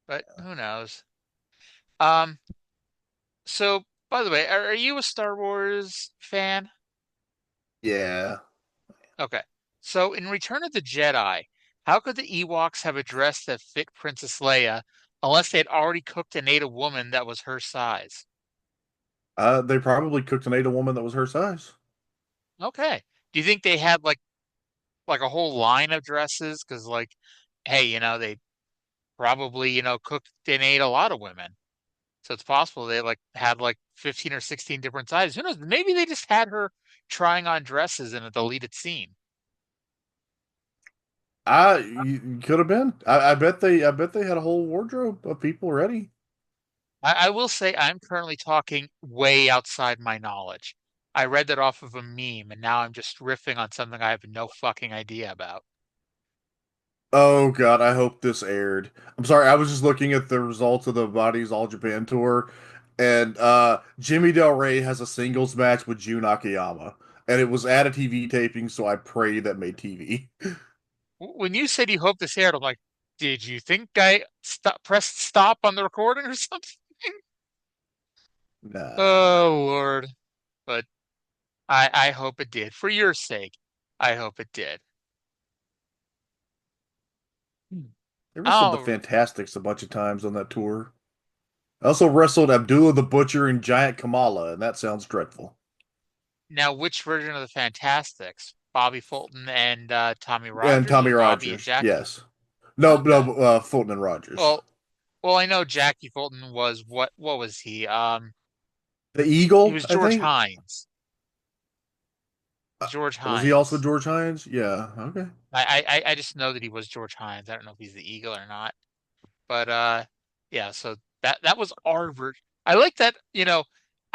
But who knows? Um, so by the way, are you a Star Wars fan? Yeah. Okay. So in Return of the Jedi, How could the Ewoks have a dress that fit Princess Leia unless they had already cooked and ate a woman that was her size? They probably cooked and ate a woman that was her size. Okay. Do you think they had like a whole line of dresses? Because hey, they probably, cooked and ate a lot of women. So it's possible they had 15 or 16 different sizes. Who knows? Maybe they just had her trying on dresses in a deleted scene. Could have been. I bet they had a whole wardrobe of people ready. I will say I'm currently talking way outside my knowledge. I read that off of a meme, and now I'm just riffing on something I have no fucking idea about. Oh God, I hope this aired. I'm sorry, I was just looking at the results of the Bodies All Japan tour, and Jimmy Del Rey has a singles match with Jun Akiyama, and it was at a TV taping, so I pray that made TV. When you said you hope this aired, I'm like, did you think I pressed stop on the recording or something? Nah, Oh Lord. But I hope it did. For your sake, I hope it did. Hmm. they wrestled the Oh, Fantastics a bunch of times on that tour. I also wrestled Abdullah the Butcher and Giant Kamala, and that sounds dreadful. now which version of the Fantastics? Bobby Fulton and Tommy And Rogers, Tommy or Bobby and Rogers, Jackie? yes. No, Okay. no, Fulton and Rogers. Well, I know Jackie Fulton was what was he? The He Eagle, was I George think. Hines. George Was he also Hines. George Hines? Yeah, okay. I just know that he was George Hines. I don't know if he's the Eagle or not. But yeah, so that was our version. I like that,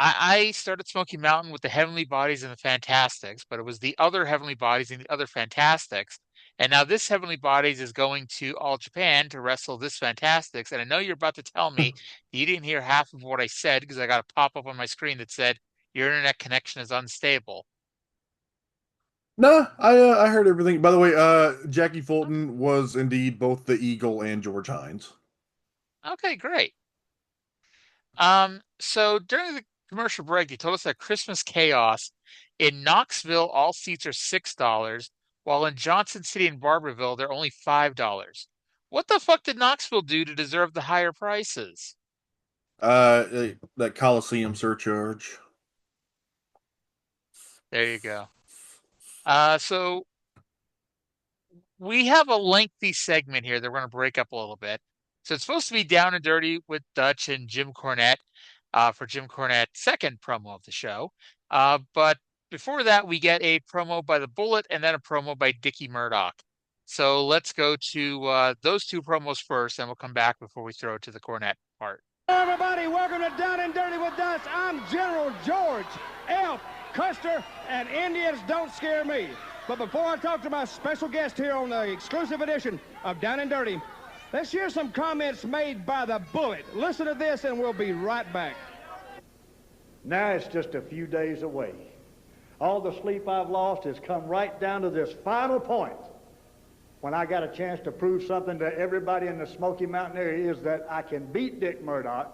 I started Smoky Mountain with the Heavenly Bodies and the Fantastics, but it was the other Heavenly Bodies and the other Fantastics. And now this Heavenly Bodies is going to All Japan to wrestle this Fantastics. And I know you're about to tell me you didn't hear half of what I said because I got a pop up on my screen that said your internet connection is unstable. No, I heard everything. By the way, Jackie Fulton was indeed both the Eagle and George Hines. Okay, great. So during the commercial break, you told us that Christmas Chaos in Knoxville, all seats are $6, while in Johnson City and Barberville, they're only $5. What the fuck did Knoxville do to deserve the higher prices? That Coliseum surcharge. There you go. So we have a lengthy segment here that we're going to break up a little bit. So it's supposed to be Down and Dirty with Dutch and Jim Cornette for Jim Cornette's second promo of the show. But before that, we get a promo by the Bullet and then a promo by Dickie Murdoch. So let's go to those two promos first, and we'll come back before we throw it to the Cornette part. Hello, everybody. Welcome to Down and Dirty with Dutch. I'm General George F. Custer, and Indians don't scare me. But before I talk to my special guest here on the exclusive edition of Down and Dirty, let's hear some comments made by the Bullet. Listen to this, and we'll be right back. Now it's just a few days away. All the sleep I've lost has come right down to this final point when I got a chance to prove something to everybody in the Smoky Mountain area, is that I can beat Dick Murdoch,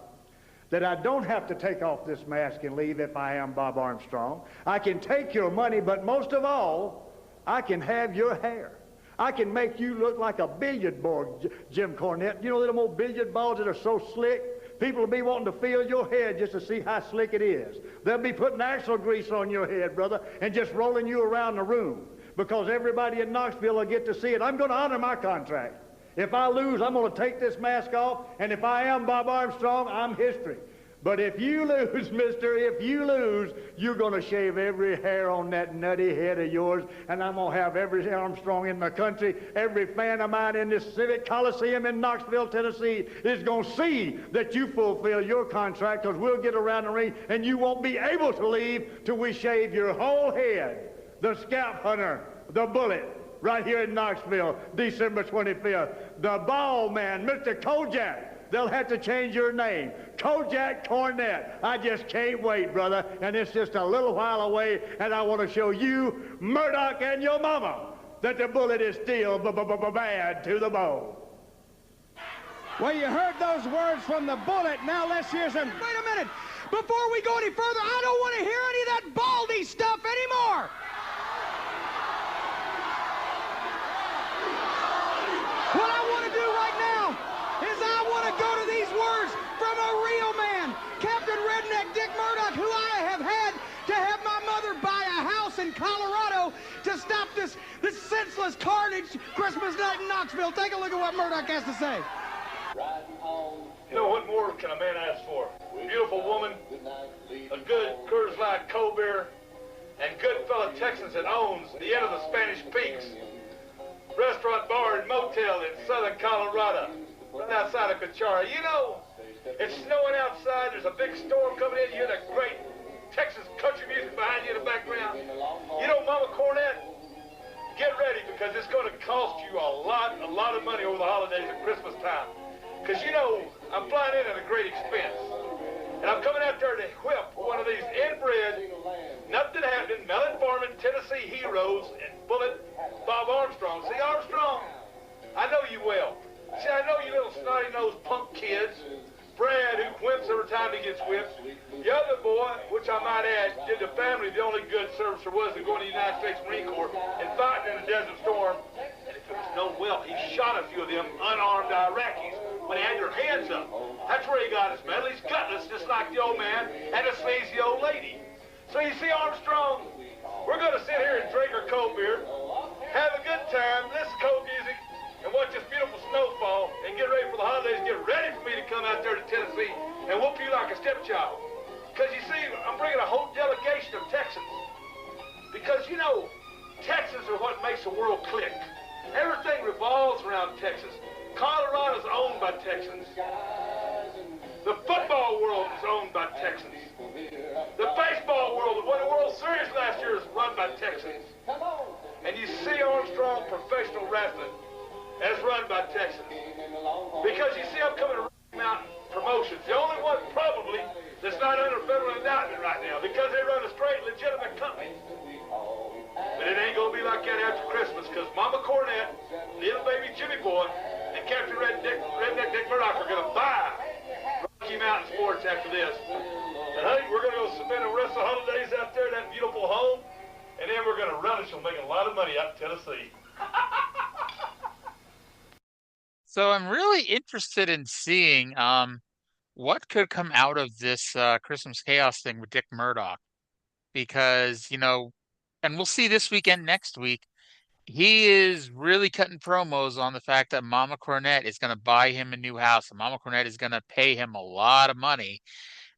that I don't have to take off this mask and leave if I am Bob Armstrong. I can take your money, but most of all, I can have your hair. I can make you look like a billiard board, Jim Cornette. You know them old billiard balls that are so slick? People will be wanting to feel your head just to see how slick it is. They'll be putting axle grease on your head, brother, and just rolling you around the room, because everybody in Knoxville will get to see it. I'm going to honor my contract. If I lose, I'm going to take this mask off, and if I am Bob Armstrong, I'm history. But if you lose, mister, if you lose, you're going to shave every hair on that nutty head of yours, and I'm going to have every Armstrong in the country, every fan of mine in this Civic Coliseum in Knoxville, Tennessee, is going to see that you fulfill your contract, because we'll get around the ring, and you won't be able to leave till we shave your whole head. The Scalp Hunter, the Bullet, right here in Knoxville, December 25th. The Ball Man, Mr. Kojak. They'll have to change your name. Kojak Cornette. I just can't wait, brother. And it's just a little while away, and I want to show you, Murdoch and your mama, that the Bullet is still bad to the bone. Well, you heard those words from the Bullet. Now let's hear some. Wait a minute. Before we go any further, I don't want to hear any of that baldy stuff anymore. this senseless carnage Christmas night in Knoxville. Take a look at what Murdoch has to say. You know, what more can a man ask for? Beautiful woman, a good Coors Light cold beer, and good fellow Texans that owns the end of the Spanish Peaks. Restaurant, bar, and motel in southern Colorado, right outside of Cuchara. You know, it's snowing outside, there's a big storm coming in, you hear that great Texas country music behind you in the background. You know, Mama Cornette, get ready because it's going to cost you a lot of money over the holidays at Christmas time. Because, you know, I'm flying in at a great expense. And I'm coming out there to whip one of these inbred, nothing happening, melon farming Tennessee heroes and bullet Bob Armstrong. See, Armstrong, I know you well. See, I know you little snotty-nosed punk kids. Brad, who whimps every time he gets whipped. The other boy, which I might add, did the family the only good service there was in going to the United States Marine Corps and fighting in a desert storm. And if it was known well, he shot a few of them unarmed Iraqis when he had their hands up. That's where he got his medal. He's gutless, just like the old man and the sleazy old lady. So you see, Armstrong, we're going to sit here and drink our cold beer, have a good time, listen to cold music, and watch this beautiful snowfall, and get ready for the holidays, get ready for me to come out there to Tennessee and whoop you like a stepchild. Because you see, I'm bringing a whole delegation of Texans. Because, you know, Texans are what makes the world click. Everything revolves around Texas. Colorado's owned by Texans. The football world is owned by Texans. The baseball world, that won the World Series last year, is run by Texans. And you see Armstrong professional wrestling as run by Texans. Because you see, I'm coming to Rocky Mountain Promotions, the only one probably that's not under federal indictment right now, because they run a straight, legitimate company. But it ain't going to be like that after Christmas, because Mama Cornette, little baby Jimmy Boy, and Captain Redneck Dick Murdoch are going to buy Rocky Mountain Sports after this. And honey, we're going to go spend the rest of the holidays out there in that beautiful home, and then we're going to relish on making a lot of money out in Tennessee. So I'm really interested in seeing what could come out of this Christmas chaos thing with Dick Murdoch because, and we'll see this weekend next week. He is really cutting promos on the fact that Mama Cornette is going to buy him a new house, and Mama Cornette is going to pay him a lot of money.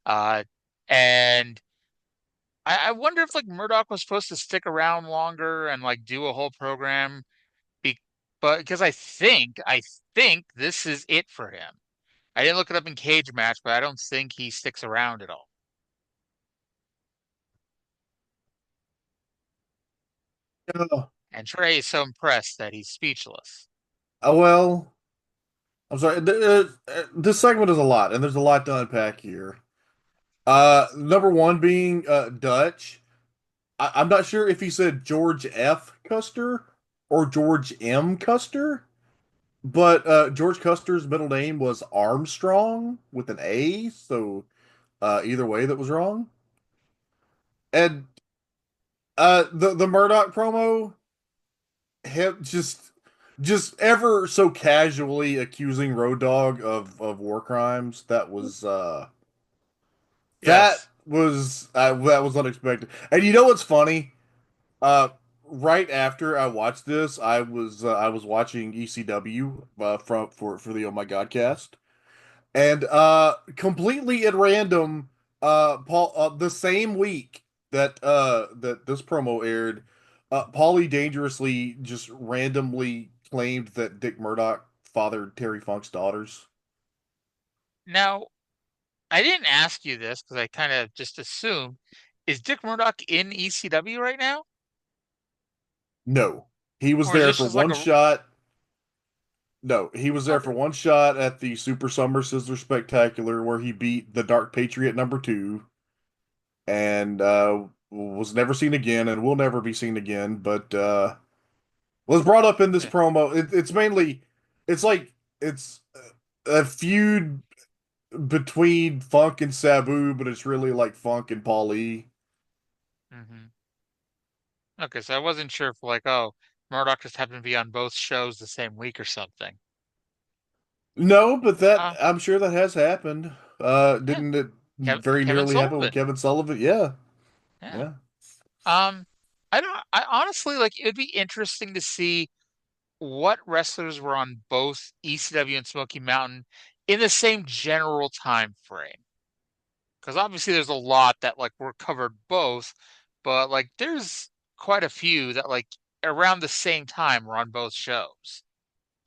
Uh, and I wonder if like Murdoch was supposed to stick around longer and like do a whole program, be but because I think this is it for him. I didn't look it up in Cage Match, but I don't think he sticks around at all. Oh, And Trey is so impressed that he's speechless. well, I'm sorry. This segment is a lot, and there's a lot to unpack here. Number one being Dutch. I'm not sure if he said George F. Custer or George M. Custer, but George Custer's middle name was Armstrong with an A, so either way, that was wrong. And the Murdoch promo, him just ever so casually accusing Road Dogg of war crimes. Yes. That was unexpected. And you know what's funny? Uh, right after I watched this, I was watching ECW for the Oh My God cast, and completely at random, Paul the same week that this promo aired, Paulie dangerously just randomly claimed that Dick Murdoch fathered Terry Funk's daughters. Now, I didn't ask you this because I kind of just assumed. Is Dick Murdoch in ECW right now? No, he was Or is there this for just like one a shot. No, he was there okay. for one shot at the Super Summer Sizzler Spectacular where he beat the Dark Patriot #2 and was never seen again and will never be seen again, but was brought up in this Yeah. promo. It's mainly it's like it's a feud between Funk and Sabu, but it's really like Funk and Paulie. hmm Okay, so I wasn't sure if like, oh, Murdoch just happened to be on both shows the same week or something. No, but that Uh, I'm sure that has happened. yeah, Didn't it very Kevin nearly happen with Sullivan. Kevin Sullivan? Yeah. Yeah. Yeah. Um, I honestly like it'd be interesting to see what wrestlers were on both ECW and Smoky Mountain in the same general time frame. Because obviously there's a lot that like were covered both, but like there's quite a few that like around the same time were on both shows.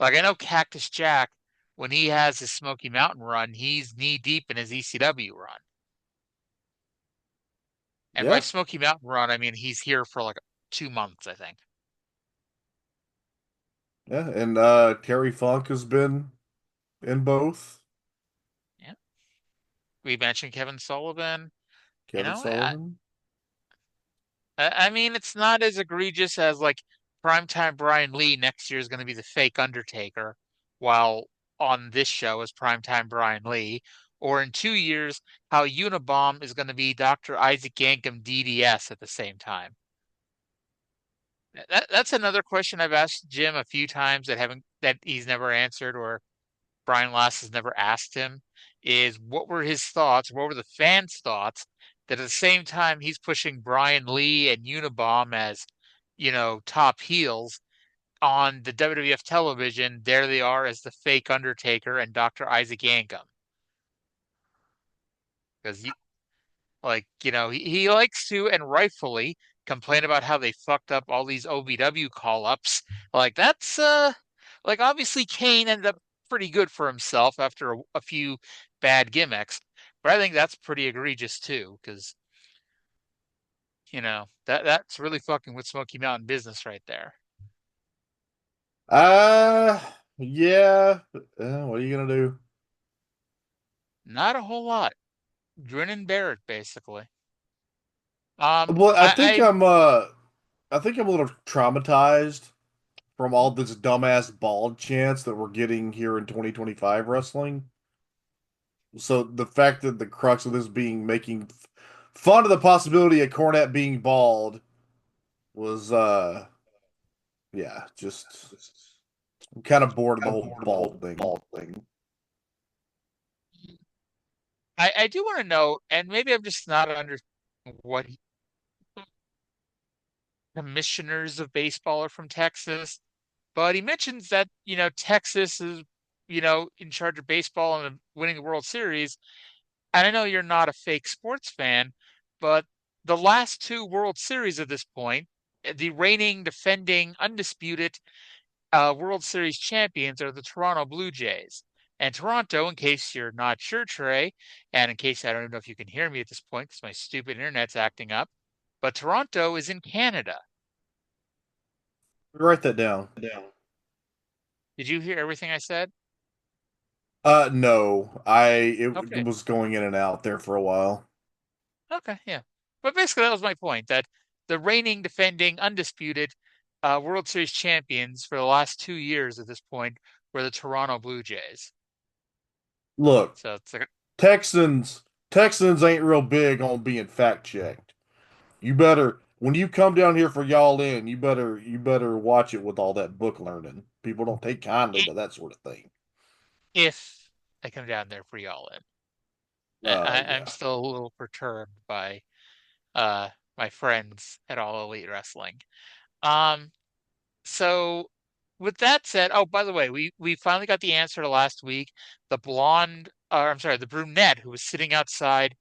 Like I know Cactus Jack, when he has his Smoky Mountain run, he's knee deep in his ECW run. And by Yeah, Smoky Mountain run, I mean he's here for like 2 months, I think. yeah, and Terry Funk has been in both. Yeah. We mentioned Kevin Sullivan. You Kevin know, Sullivan. I mean, it's not as egregious as like primetime Brian Lee next year is going to be the fake Undertaker, while on this show is primetime Brian Lee, or in 2 years, how Unabomb is going to be Dr. Isaac Yankem DDS at the same time. That's another question I've asked Jim a few times that he's never answered, or Brian Last has never asked him, is what were his thoughts, what were the fans' thoughts that at the same time he's pushing Brian Lee and Unabomb as, top heels on the WWF television, there they are as the fake Undertaker and Dr. Isaac Yankem. Because he likes to, and rightfully, complain about how they fucked up all these OVW call-ups. Like like obviously Kane ended up pretty good for himself after a few bad gimmicks, but I think that's pretty egregious too, because that's really fucking with Smoky Mountain business right there. Uh, yeah. What are you gonna do? Not a whole lot. Grin and bear it, basically. Well, I I think I'm a little traumatized from all this dumbass bald chants that we're getting here in 2025 wrestling. So the fact that the crux of this being making fun of the possibility of Cornette being bald was yeah, just I'm kind of bored of the whole bald thing. I do want to know, and maybe I'm just not understanding what commissioners of baseball are from Texas, but he mentions that, Texas is, in charge of baseball and winning the World Series. And I know you're not a fake sports fan, but the last two World Series at this point, the reigning, defending, undisputed World Series champions are the Toronto Blue Jays. And Toronto, in case you're not sure, Trey, and in case I don't even know if you can hear me at this point because my stupid internet's acting up, but Toronto is in Canada. Write that down. Did you hear everything I said? No, it Okay. was going in and out there for a while. Okay, yeah. But basically, that was my point that the reigning, defending, undisputed World Series champions for the last 2 years at this point were the Toronto Blue Jays. Look, So it's like, Texans ain't real big on being fact checked. You better when you come down here for y'all in, you better watch it with all that book learning. People don't take kindly to that sort of thing. if I come down there for y'all in. I'm Yeah. still a little perturbed by uh, my friends at All Elite Wrestling. Um, So with that said, oh, by the way, we finally got the answer to last week. The blonde, I'm sorry, the brunette who was sitting outside,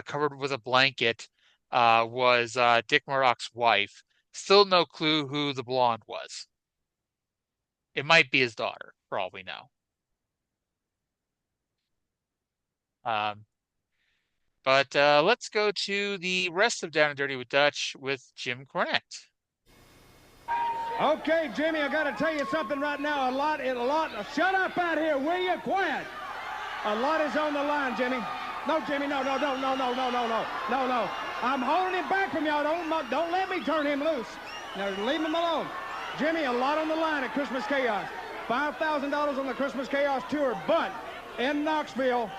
covered with a blanket, was Dick Murdoch's wife. Still no clue who the blonde was. It might be his daughter, for all we know. Um, but let's go to the rest of Down and Dirty with Dutch with Jim Cornette. Okay, Jimmy, I got to tell you something right now. Shut up out here, will you? Quiet. A lot is on the line, Jimmy. No, Jimmy, no. I'm holding him back from y'all. Don't let me turn him loose. Now, leave him alone. Jimmy, a lot on the line at Christmas Chaos. $5,000 on the Christmas Chaos tour, but in Knoxville,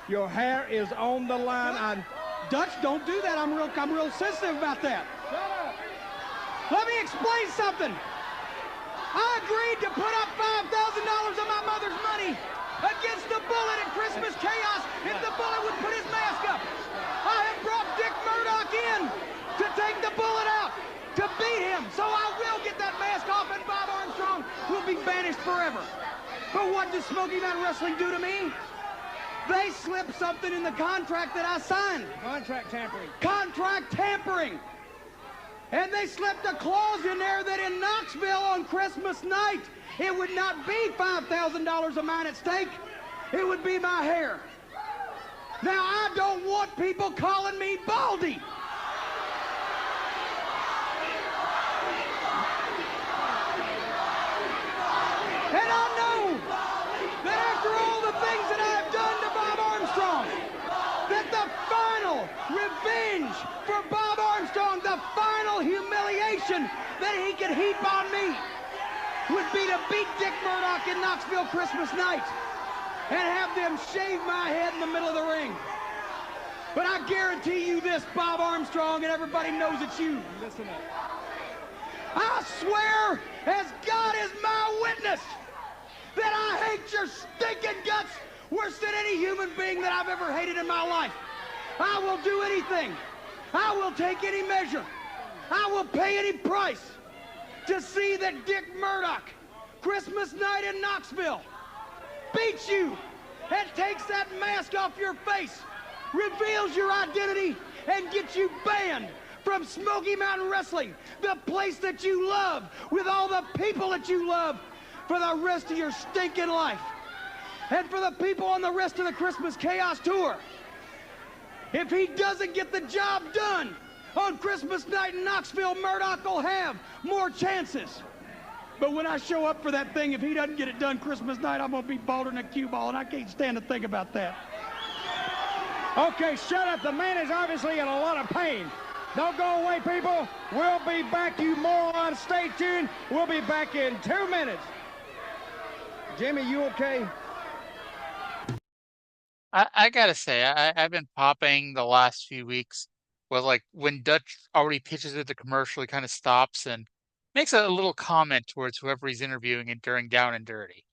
your hair is on the line. Dutch, don't do that. I'm real sensitive about that. Shut up. Let me explain something. I agreed to put up $5,000 of my mother's money against the Bullet at Christmas Chaos if the Bullet would put his mask up. I have brought Dick Murdoch in to take the Bullet out. what does Smoky Mountain Wrestling do to me? They slipped something in the contract that I signed. Contract tampering. Contract tampering. And they slipped a clause in there that in Knoxville on Christmas night, it would not be $5,000 of mine at stake. It would be my hair. Now, I don't want people calling me Baldy. And I know that after all the things that I have done to Bob Armstrong, that the final revenge for Bob Armstrong, the final humiliation that he could heap on me would be to beat Dick Murdoch in Knoxville Christmas night and have them shave my head in the middle of the ring. But I guarantee you this, Bob Armstrong, and everybody knows it's you. Listen up. I swear, as God is my witness, that I hate your stinking guts worse than any human being that I've ever hated in my life. I will do anything. I will take any measure. I will pay any price to see that Dick Murdoch, Christmas night in Knoxville, beats you and takes that mask off your face, reveals your identity, and gets you banned from Smoky Mountain Wrestling, the place that you love, with all the people that you love, for the rest of your stinking life. And for the people on the rest of the Christmas Chaos Tour, if he doesn't get the job done on Christmas night in Knoxville, Murdoch will have more chances. But when I show up for that thing, if he doesn't get it done Christmas night, I'm going to be balder than a cue ball, and I can't stand to think about that. Okay, shut up. The man is obviously in a lot of pain. Don't go away, people. We'll be back, you morons. Stay tuned. We'll be back in 2 minutes. Jimmy, you okay? I gotta say, I've been popping the last few weeks with like when Dutch already pitches it, the commercial, he kind of stops and makes a little comment towards whoever he's interviewing it during Down and Dirty.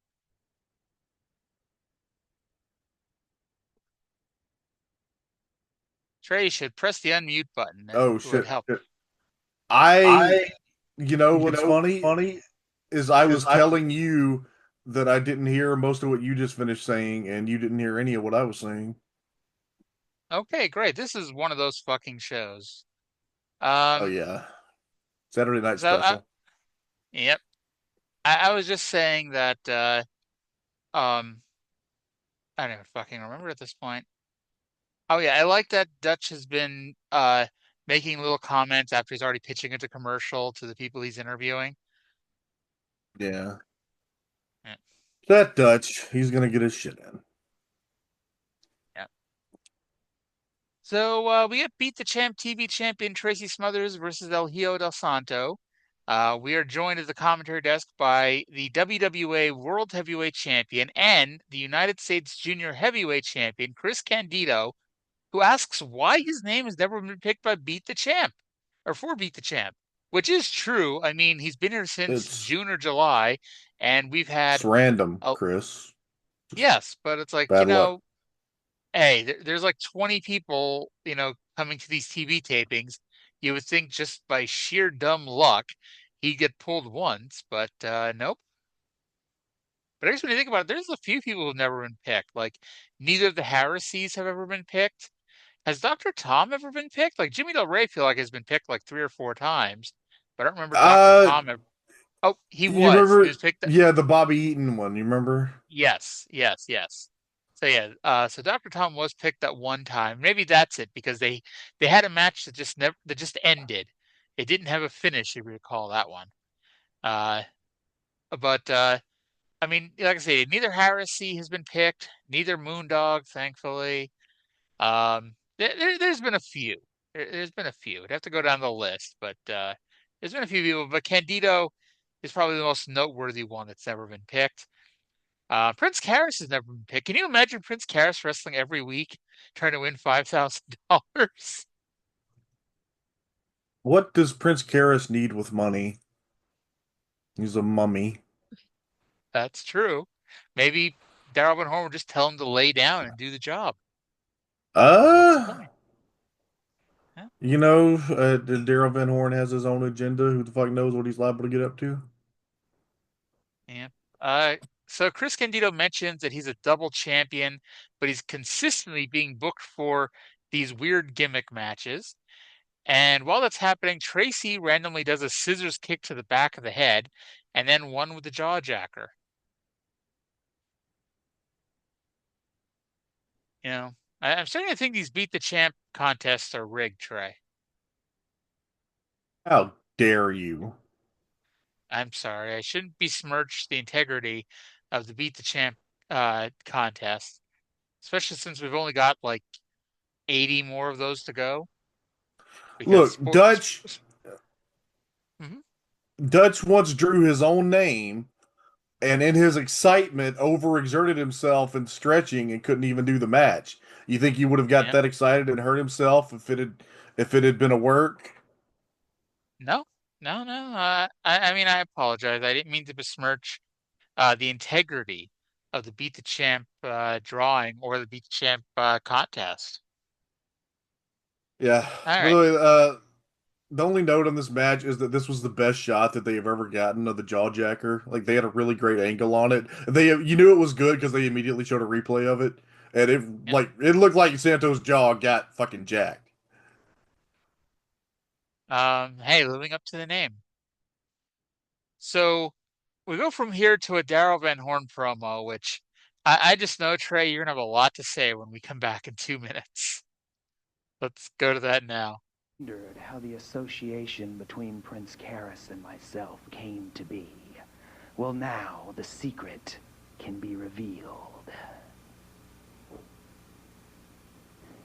Trey, you should press the unmute button. Oh It would shit. help. I, you know what's funny funny is I was telling you that I didn't hear most of what you just finished saying, and you didn't hear any of what I was saying. Okay, great. This is one of those fucking shows. Oh Um, yeah, Saturday Night so Special. yep. I was just saying that um I don't even fucking remember at this point. Oh yeah, I like that Dutch has been making little comments after he's already pitching it to commercial to the people he's interviewing. Yeah, Yeah, that Dutch, he's gonna get his shit in. yeah. So we have Beat the Champ TV champion Tracy Smothers versus El Hijo del Santo. We are joined at the commentary desk by the WWA World Heavyweight Champion and the United States Junior Heavyweight Champion Chris Candido, who asks why his name has never been picked by Beat the Champ or for Beat the Champ, which is true. I mean, he's been here since It's June or July, and we've it's had random, a Chris. Just yes, but it's like, bad luck. hey, there's like 20 people, coming to these TV tapings. You would think just by sheer dumb luck he'd get pulled once, but nope. But I guess when you think about it, there's a few people who've never been picked. Like neither of the Harrises have ever been picked. Has Dr. Tom ever been picked? Like Jimmy Del Rey, I feel like has been picked like 3 or 4 times, but I don't remember Dr. Uh, Tom ever. Oh, he you was. He remember? was picked. Yeah, the Bobby Eaton one. You remember? Yes, yes, yes. So yeah, so Dr. Tom was picked at one time. Maybe that's it because they had a match that just ended. It didn't have a finish, if you recall that one. Uh, but I mean, like I say, neither Heresy has been picked, neither Moondog, thankfully. There's been a few. There's been a few. I'd have to go down the list, but there's been a few people. But Candido is probably the most noteworthy one that's never been picked. Prince Karis has never been picked. Can you imagine Prince Karis wrestling every week, trying to win $5,000? What does Prince Karras need with money? He's a mummy. That's true. Maybe Daryl Van Horn would just tell him to lay down and do the job. What's the Uh, point? Yeah. Daryl Van Horn has his own agenda. Who the fuck knows what he's liable to get up to? Yeah. So Chris Candido mentions that he's a double champion, but he's consistently being booked for these weird gimmick matches. And while that's happening, Tracy randomly does a scissors kick to the back of the head and then one with the jaw jacker. You know, I'm starting to think these beat the champ contests are rigged, Trey. How dare you? I'm sorry. I shouldn't besmirch the integrity of the beat the champ contest, especially since we've only got like 80 more of those to go because Look, sports. Mhm. Dutch once drew his own name, and in his excitement, overexerted himself in stretching and couldn't even do the match. You think he would have got Yeah. that excited and hurt himself if it had been a work? No, no, no. I mean, I apologize. I didn't mean to besmirch the integrity of the Beat the Champ drawing or the Beat the Champ contest. Yeah. All By the right. way, the only note on this match is that this was the best shot that they have ever gotten of the jawjacker. Like they had a really great angle on it. They you knew it was good because they immediately showed a replay of it, and Yeah. it looked like Santos' jaw got fucking jacked. Hey, living up to the name. So we go from here to a Daryl Van Horn promo, which I just know, Trey, you're gonna have a lot to say when we come back in 2 minutes. Let's go to that now. Wondered how the association between Prince Karis and myself came to be. Well, now the secret can be revealed.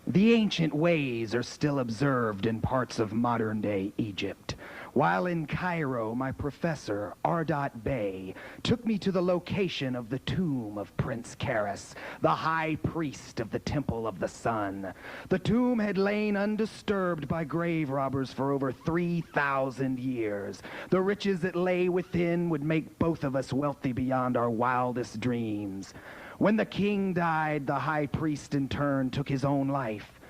The ancient ways are still observed in parts of modern-day Egypt. While in Cairo, my professor, Ardat Bey, took me to the location of the tomb of Prince Karis, the high priest of the Temple of the Sun. The tomb had lain undisturbed by grave robbers for over 3,000 years. The riches that lay within would make both of us wealthy beyond our wildest dreams. When the king died, the high priest in turn took his own life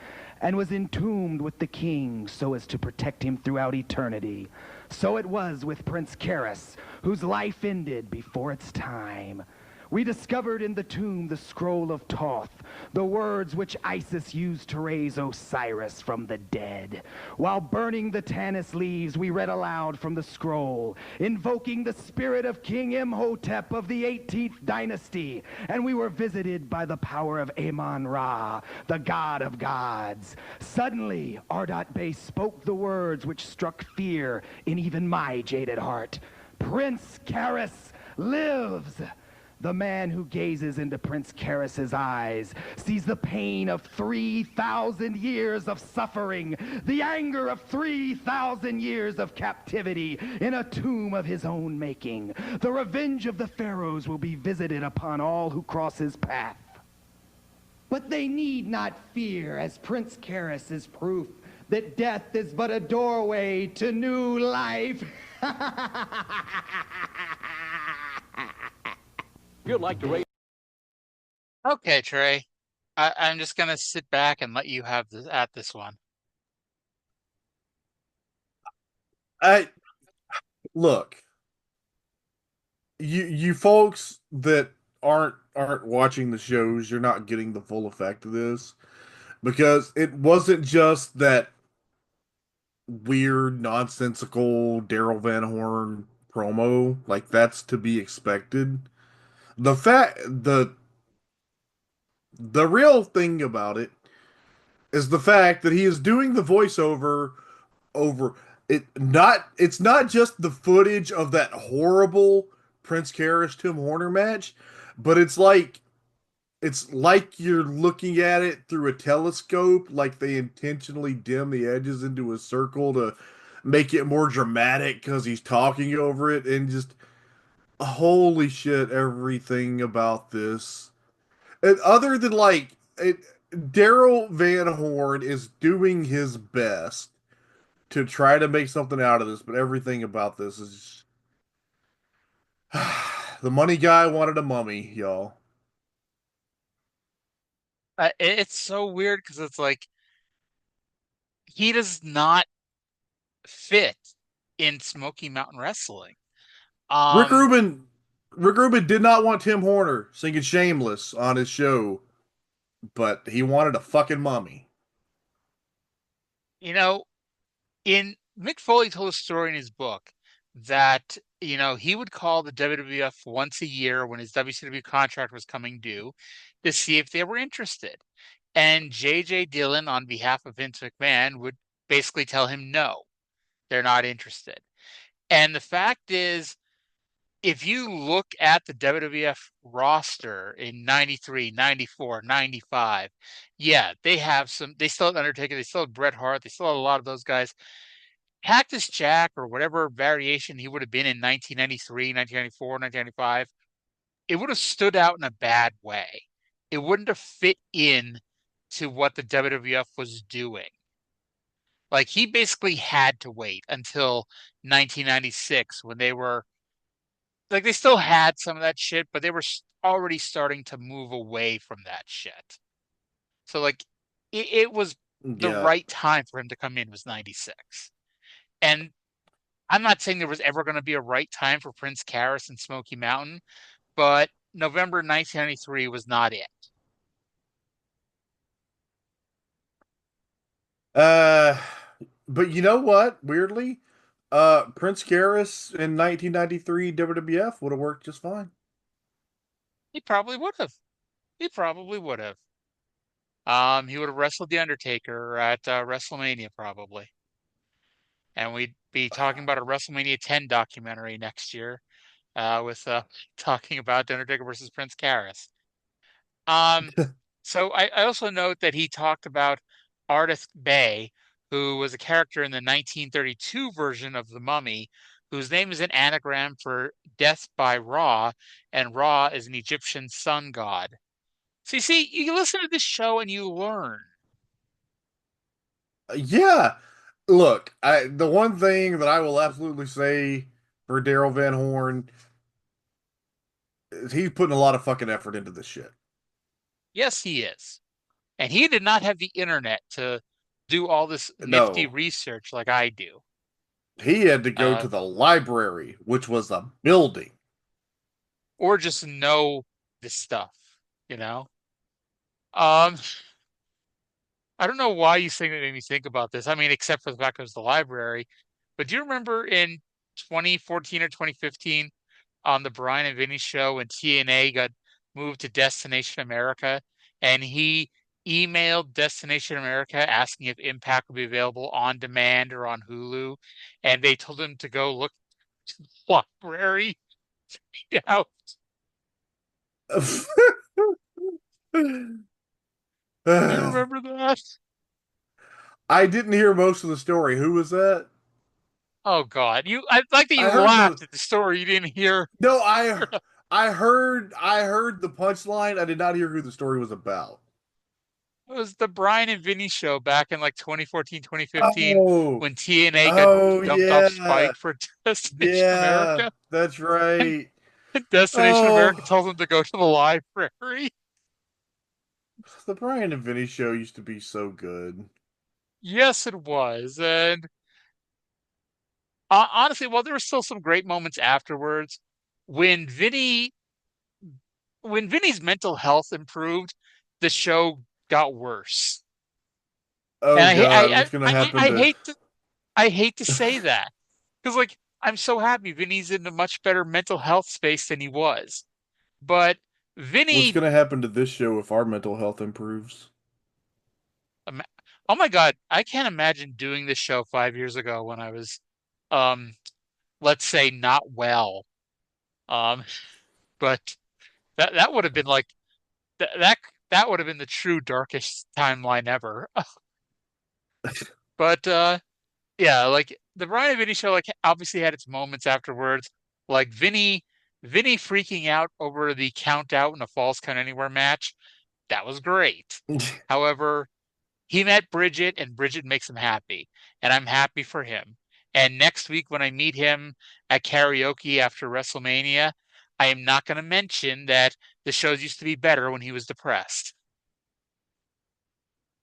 and was entombed with the king so as to protect him throughout eternity. So it was with Prince Karis, whose life ended before its time. We discovered in the tomb the scroll of Thoth, the words which Isis used to raise Osiris from the dead. While burning the Tanis leaves, we read aloud from the scroll, invoking the spirit of King Imhotep of the 18th dynasty, and we were visited by the power of Amon-Ra, the god of gods. Suddenly, Ardat Bey spoke the words which struck fear in even my jaded heart. Prince Karis lives! The man who gazes into Prince Karis's eyes sees the pain of 3,000 years of suffering, the anger of 3,000 years of captivity in a tomb of his own making. The revenge of the pharaohs will be visited upon all who cross his path. But they need not fear, as Prince Karis is proof that death is but a doorway to new life. You'd like to raise. Okay, Trey. I'm just gonna sit back and let you have this at this one. I look, you folks that aren't watching the shows, you're not getting the full effect of this because it wasn't just that weird, nonsensical Daryl Van Horn promo. Like that's to be expected. The fact the real thing about it is the fact that he is doing the voiceover over it. Not it's not just the footage of that horrible Prince Karis Tim Horner match, but it's like you're looking at it through a telescope, like they intentionally dim the edges into a circle to make it more dramatic because he's talking over it, and just holy shit, everything about this. And other than Daryl Van Horn is doing his best to try to make something out of this, but everything about this is the money guy wanted a mummy, y'all. It's so weird because it's like he does not fit in Smoky Mountain Wrestling. Rick Um, Rubin Rick Rubin did not want Tim Horner singing "Shameless" on his show, but he wanted a fucking mummy. You know, in Mick Foley told a story in his book that, he would call the WWF once a year when his WCW contract was coming due to see if they were interested. And J.J. Dillon, on behalf of Vince McMahon, would basically tell him no, they're not interested. And the fact is, if you look at the WWF roster in 93, 94, 95, yeah, they still have Undertaker, they still have Bret Hart, they still have a lot of those guys. Cactus Jack or whatever variation he would have been in 1993, 1994, 1995, it would have stood out in a bad way. It wouldn't have fit in to what the WWF was doing. Like he basically had to wait until 1996 when they were like they still had some of that shit, but they were already starting to move away from that shit. So like it was the Yeah. right time for him to come in was 96. And I'm not saying there was ever going to be a right time for Prince Karis and Smoky Mountain, but November 1993 was not it. Uh, but you know what? Weirdly, Prince Karis in 1993 WWF would have worked just fine. He probably would have. He probably would have. He would have wrestled the Undertaker at WrestleMania probably, and we'd be talking about a WrestleMania 10 documentary next year, with talking about the Undertaker versus Prince Karis. Um, so I also note that he talked about Ardith Bay, who was a character in the 1932 version of The Mummy, whose name is an anagram for death by Ra, and Ra is an Egyptian sun god. So you see, you listen to this show and you learn. Yeah. Look, the one thing that I will absolutely say for Daryl Van Horn is he's putting a lot of fucking effort into this shit. Yes, he is. And he did not have the internet to do all this nifty No, research like I do. he had to go Uh, to the library, which was a building. or just know this stuff, you know? Um, I don't know why you think that made me think about this. I mean, except for the fact it was the library. But do you remember in 2014 or 2015 on the Brian and Vinny show when TNA got moved to Destination America and he emailed Destination America asking if Impact would be available on demand or on Hulu, and they told him to go look to the library. Yeah, do you remember that? I didn't hear most of the story. Who was that? Oh God, I like that I you heard the laughed at the story you didn't hear. no, I heard the punchline. I did not hear who the story was about. It was the Brian and Vinny show back in like 2014, 2015 Oh, when TNA got oh dumped off yeah, Spike for Destination yeah, America. that's And right. Destination America Oh, tells them to go to the library. the Brian and Vinny show used to be so good. Yes, it was. And honestly, while there were still some great moments afterwards, when Vinny, when Vinny's mental health improved, the show got worse. And Oh God, what's gonna happen to? I hate to say that because like I'm so happy Vinny's in a much better mental health space than he was. But What's Vinny, gonna happen to this show if our mental health improves? um, oh my God, I can't imagine doing this show 5 years ago when I was, um, let's say not well. Um, but that would have been like that that that would have been the true darkest timeline ever. But yeah, like the Brian and Vinny show, like obviously had its moments afterwards. Like Vinny freaking out over the count out in a Falls Count Anywhere match. That was great. However, he met Bridget and Bridget makes him happy, and I'm happy for him. And next week when I meet him at karaoke after WrestleMania, I am not going to mention that the shows used to be better when he was depressed.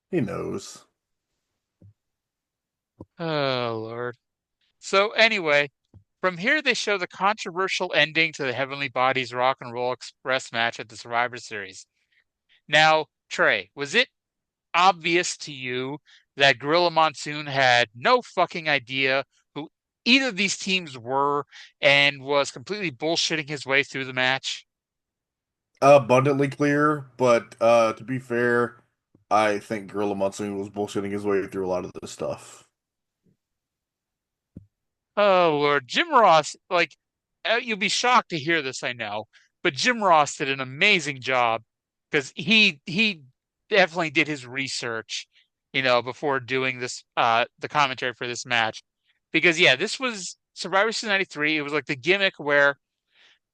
He knows. Oh Lord. So anyway, From here, they show the controversial ending to the Heavenly Bodies Rock and Roll Express match at the Survivor Series. Now, Trey, was it obvious to you that Gorilla Monsoon had no fucking idea who either of these teams were and was completely bullshitting his way through the match? Abundantly clear, but to be fair, I think Gorilla Monsoon was bullshitting his way through a lot of this stuff. Oh Lord, Jim Ross, like you'll be shocked to hear this, I know, but Jim Ross did an amazing job because he definitely did his research, before doing this the commentary for this match. Because yeah, this was Survivor Series 93. It was like the gimmick where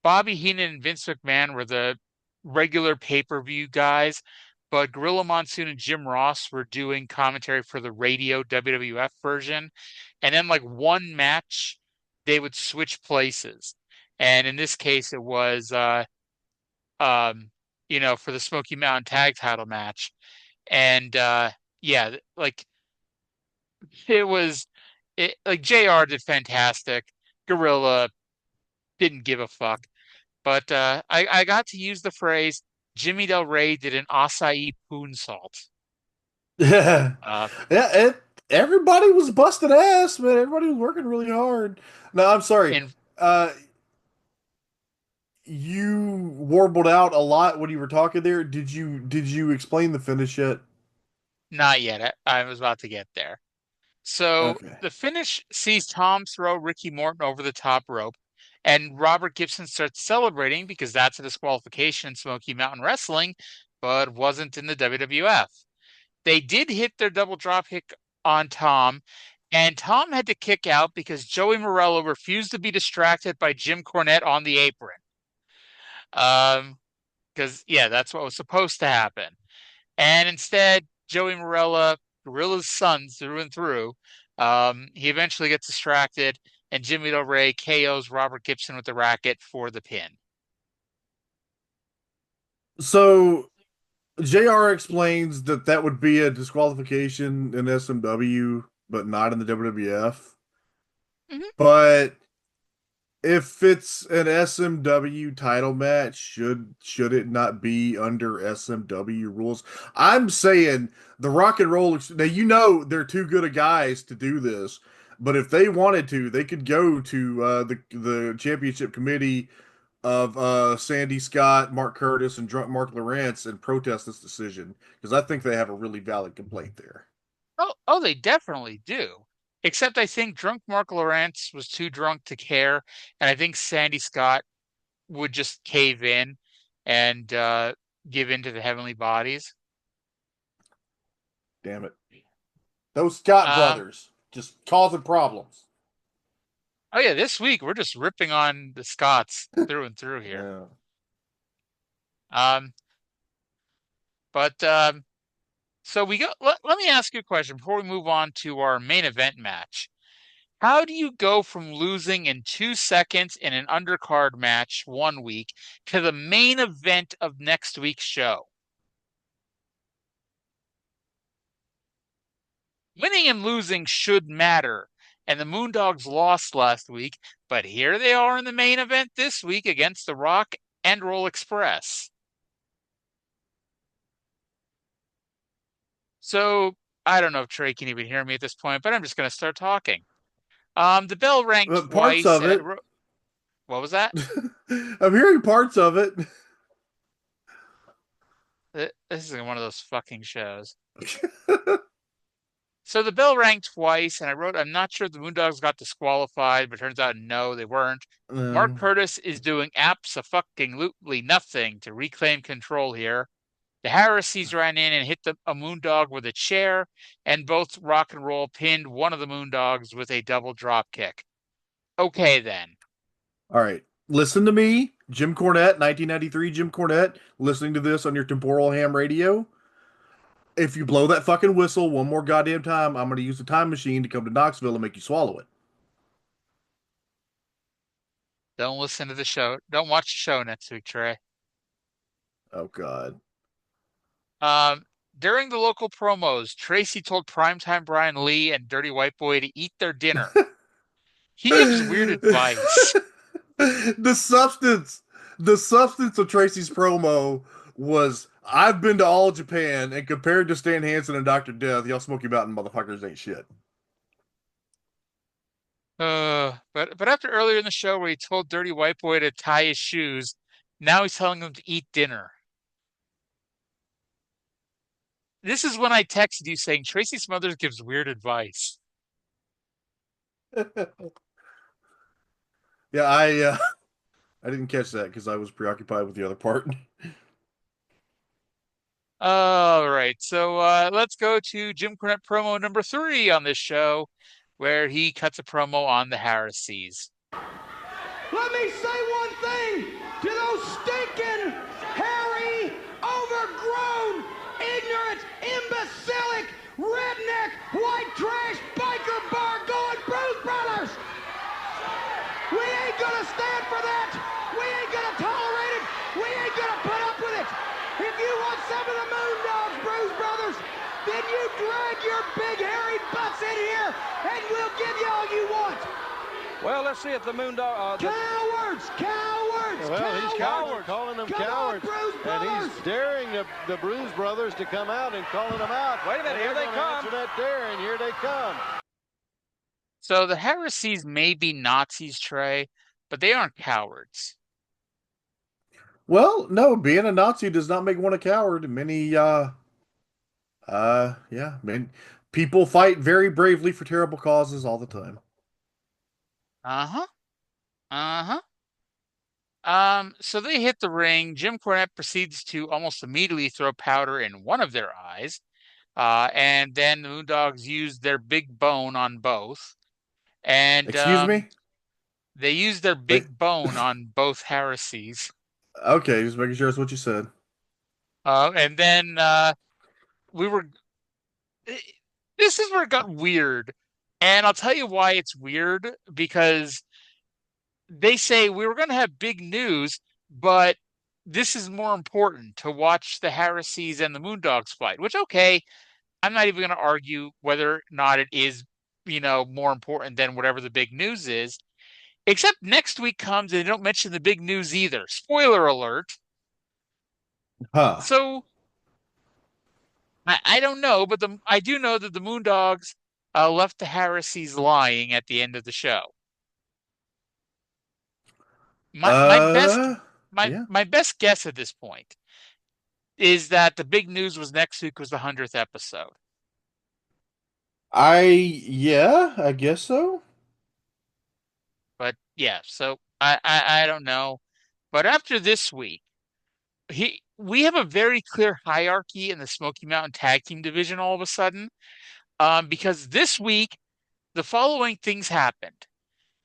Bobby Heenan and Vince McMahon were the regular pay-per-view guys, but Gorilla Monsoon and Jim Ross were doing commentary for the radio WWF version. And then like one match, they would switch places. And in this case, it was um, for the Smoky Mountain Tag Title match. And yeah, like it was like JR did fantastic. Gorilla didn't give a fuck. But I got to use the phrase Jimmy Del Rey did an acai poon salt. Yeah, Uh, everybody was busting ass, man. Everybody was working really hard. No, I'm sorry. and Uh, you warbled out a lot when you were talking there. Did you explain the finish yet? not yet. I was about to get there. So Okay. the finish sees Tom throw Ricky Morton over the top rope, and Robert Gibson starts celebrating because that's a disqualification in Smoky Mountain Wrestling, but wasn't in the WWF. They did hit their double drop kick on Tom, and Tom had to kick out because Joey Morello refused to be distracted by Jim Cornette on the apron. Because yeah, that's what was supposed to happen. And instead, Joey Morella, Gorilla's son through and through, he eventually gets distracted, and Jimmy Del Rey KOs Robert Gibson with the racket for the pin. So JR explains that that would be a disqualification in SMW, but not in the WWF. Mhm. But if it's an SMW title match, should it not be under SMW rules? I'm saying the Rock and Roll. Now they're too good of guys to do this, but if they wanted to, they could go to the championship committee of Sandy Scott, Mark Curtis, and Drunk Mark Lawrence and protest this decision because I think they have a really valid complaint there. Oh, they definitely do. Except I think drunk Mark Lawrence was too drunk to care, and I think Sandy Scott would just cave in and give in to the heavenly bodies. Damn it. Those Scott Um, brothers just causing problems. oh yeah, this week we're just ripping on the Scots through and through here. Yeah. Um, but so we go. Let me ask you a question before we move on to our main event match. How do you go from losing in 2 seconds in an undercard match one week to the main event of next week's show? Winning and losing should matter, and the Moondogs lost last week, but here they are in the main event this week against the Rock and Roll Express. So I don't know if Trey can even hear me at this point, but I'm just going to start talking. The bell rang But parts twice, of and I it. wrote. What was that? I'm hearing parts of it. This is one of those fucking shows. So the bell rang twice, and I wrote, I'm not sure the Moondogs got disqualified, but turns out no, they weren't. Mark Um, Curtis is doing abso-fucking-lutely nothing to reclaim control here. The Harrises ran in and hit a Moondog with a chair, and both Rock and Roll pinned one of the Moondogs with a double drop kick. Okay, then. all right. Listen to me, Jim Cornette, 1993 Jim Cornette, listening to this on your temporal ham radio. If you blow that fucking whistle one more goddamn time, I'm going to use the time machine to come to Knoxville and make you swallow it. Don't listen to the show. Don't watch the show next week, Trey. Oh, God. Um, During the local promos, Tracy told Primetime Brian Lee and Dirty White Boy to eat their dinner. He gives weird advice. the substance, the substance of Tracy's promo was, I've been to all Japan, and compared to Stan Hansen and Dr. Death, y'all Smoky Mountain motherfuckers ain't shit. But after earlier in the show where he told Dirty White Boy to tie his shoes, now he's telling him to eat dinner. This is when I texted you saying Tracy Smothers gives weird advice. Yeah, I didn't catch that because I was preoccupied with the other part. All right, so let's go to Jim Cornette promo number 3 on this show, where he cuts a promo on the Harrises. Let me say one thing to those stinking, hairy, overgrown, ignorant, imbecilic, redneck, white trash, biker bar going Bruise Brothers. We ain't gonna stand for that. We ain't gonna tolerate it. We ain't gonna put up with it. If you want some of the Moondogs, Bruise Brothers, then you drag your big hairy butts in here and we'll give you all you want. Well, let's see if the Moondog... Cowards! Cowards! Well, he's cowards! calling them Come cowards. on, Bruise And Brothers! he's daring the Bruise Brothers to come out and calling them out. Wait a minute, And here they're they gonna come. answer that dare, and here they come. So the Harrises may be Nazis, Trey, but they aren't cowards. Well, no, being a Nazi does not make one a coward. Yeah, people fight very bravely for terrible causes all the time. Uh-huh. Uh-huh. So they hit the ring. Jim Cornette proceeds to almost immediately throw powder in one of their eyes. And then the Moondogs use their big bone on both. And Excuse me? they use their Wait. big bone on both Harrises. Okay, just making sure that's what you said. And then we were. This is where it got weird. And I'll tell you why it's weird, because they say we were going to have big news, but this is more important to watch the Harrises and the Moondogs fight, which, okay, I'm not even going to argue whether or not it is, more important than whatever the big news is. Except next week comes and they don't mention the big news either. Spoiler alert. Huh. So I don't know, but I do know that the Moondogs left the Harrises lying at the end of the show. My best Yeah. my best guess at this point is that the big news was next week was the 100th episode. Yeah, I guess so. But yeah, so I don't know. But after this week, we have a very clear hierarchy in the Smoky Mountain Tag Team division all of a sudden. Because this week the following things happened.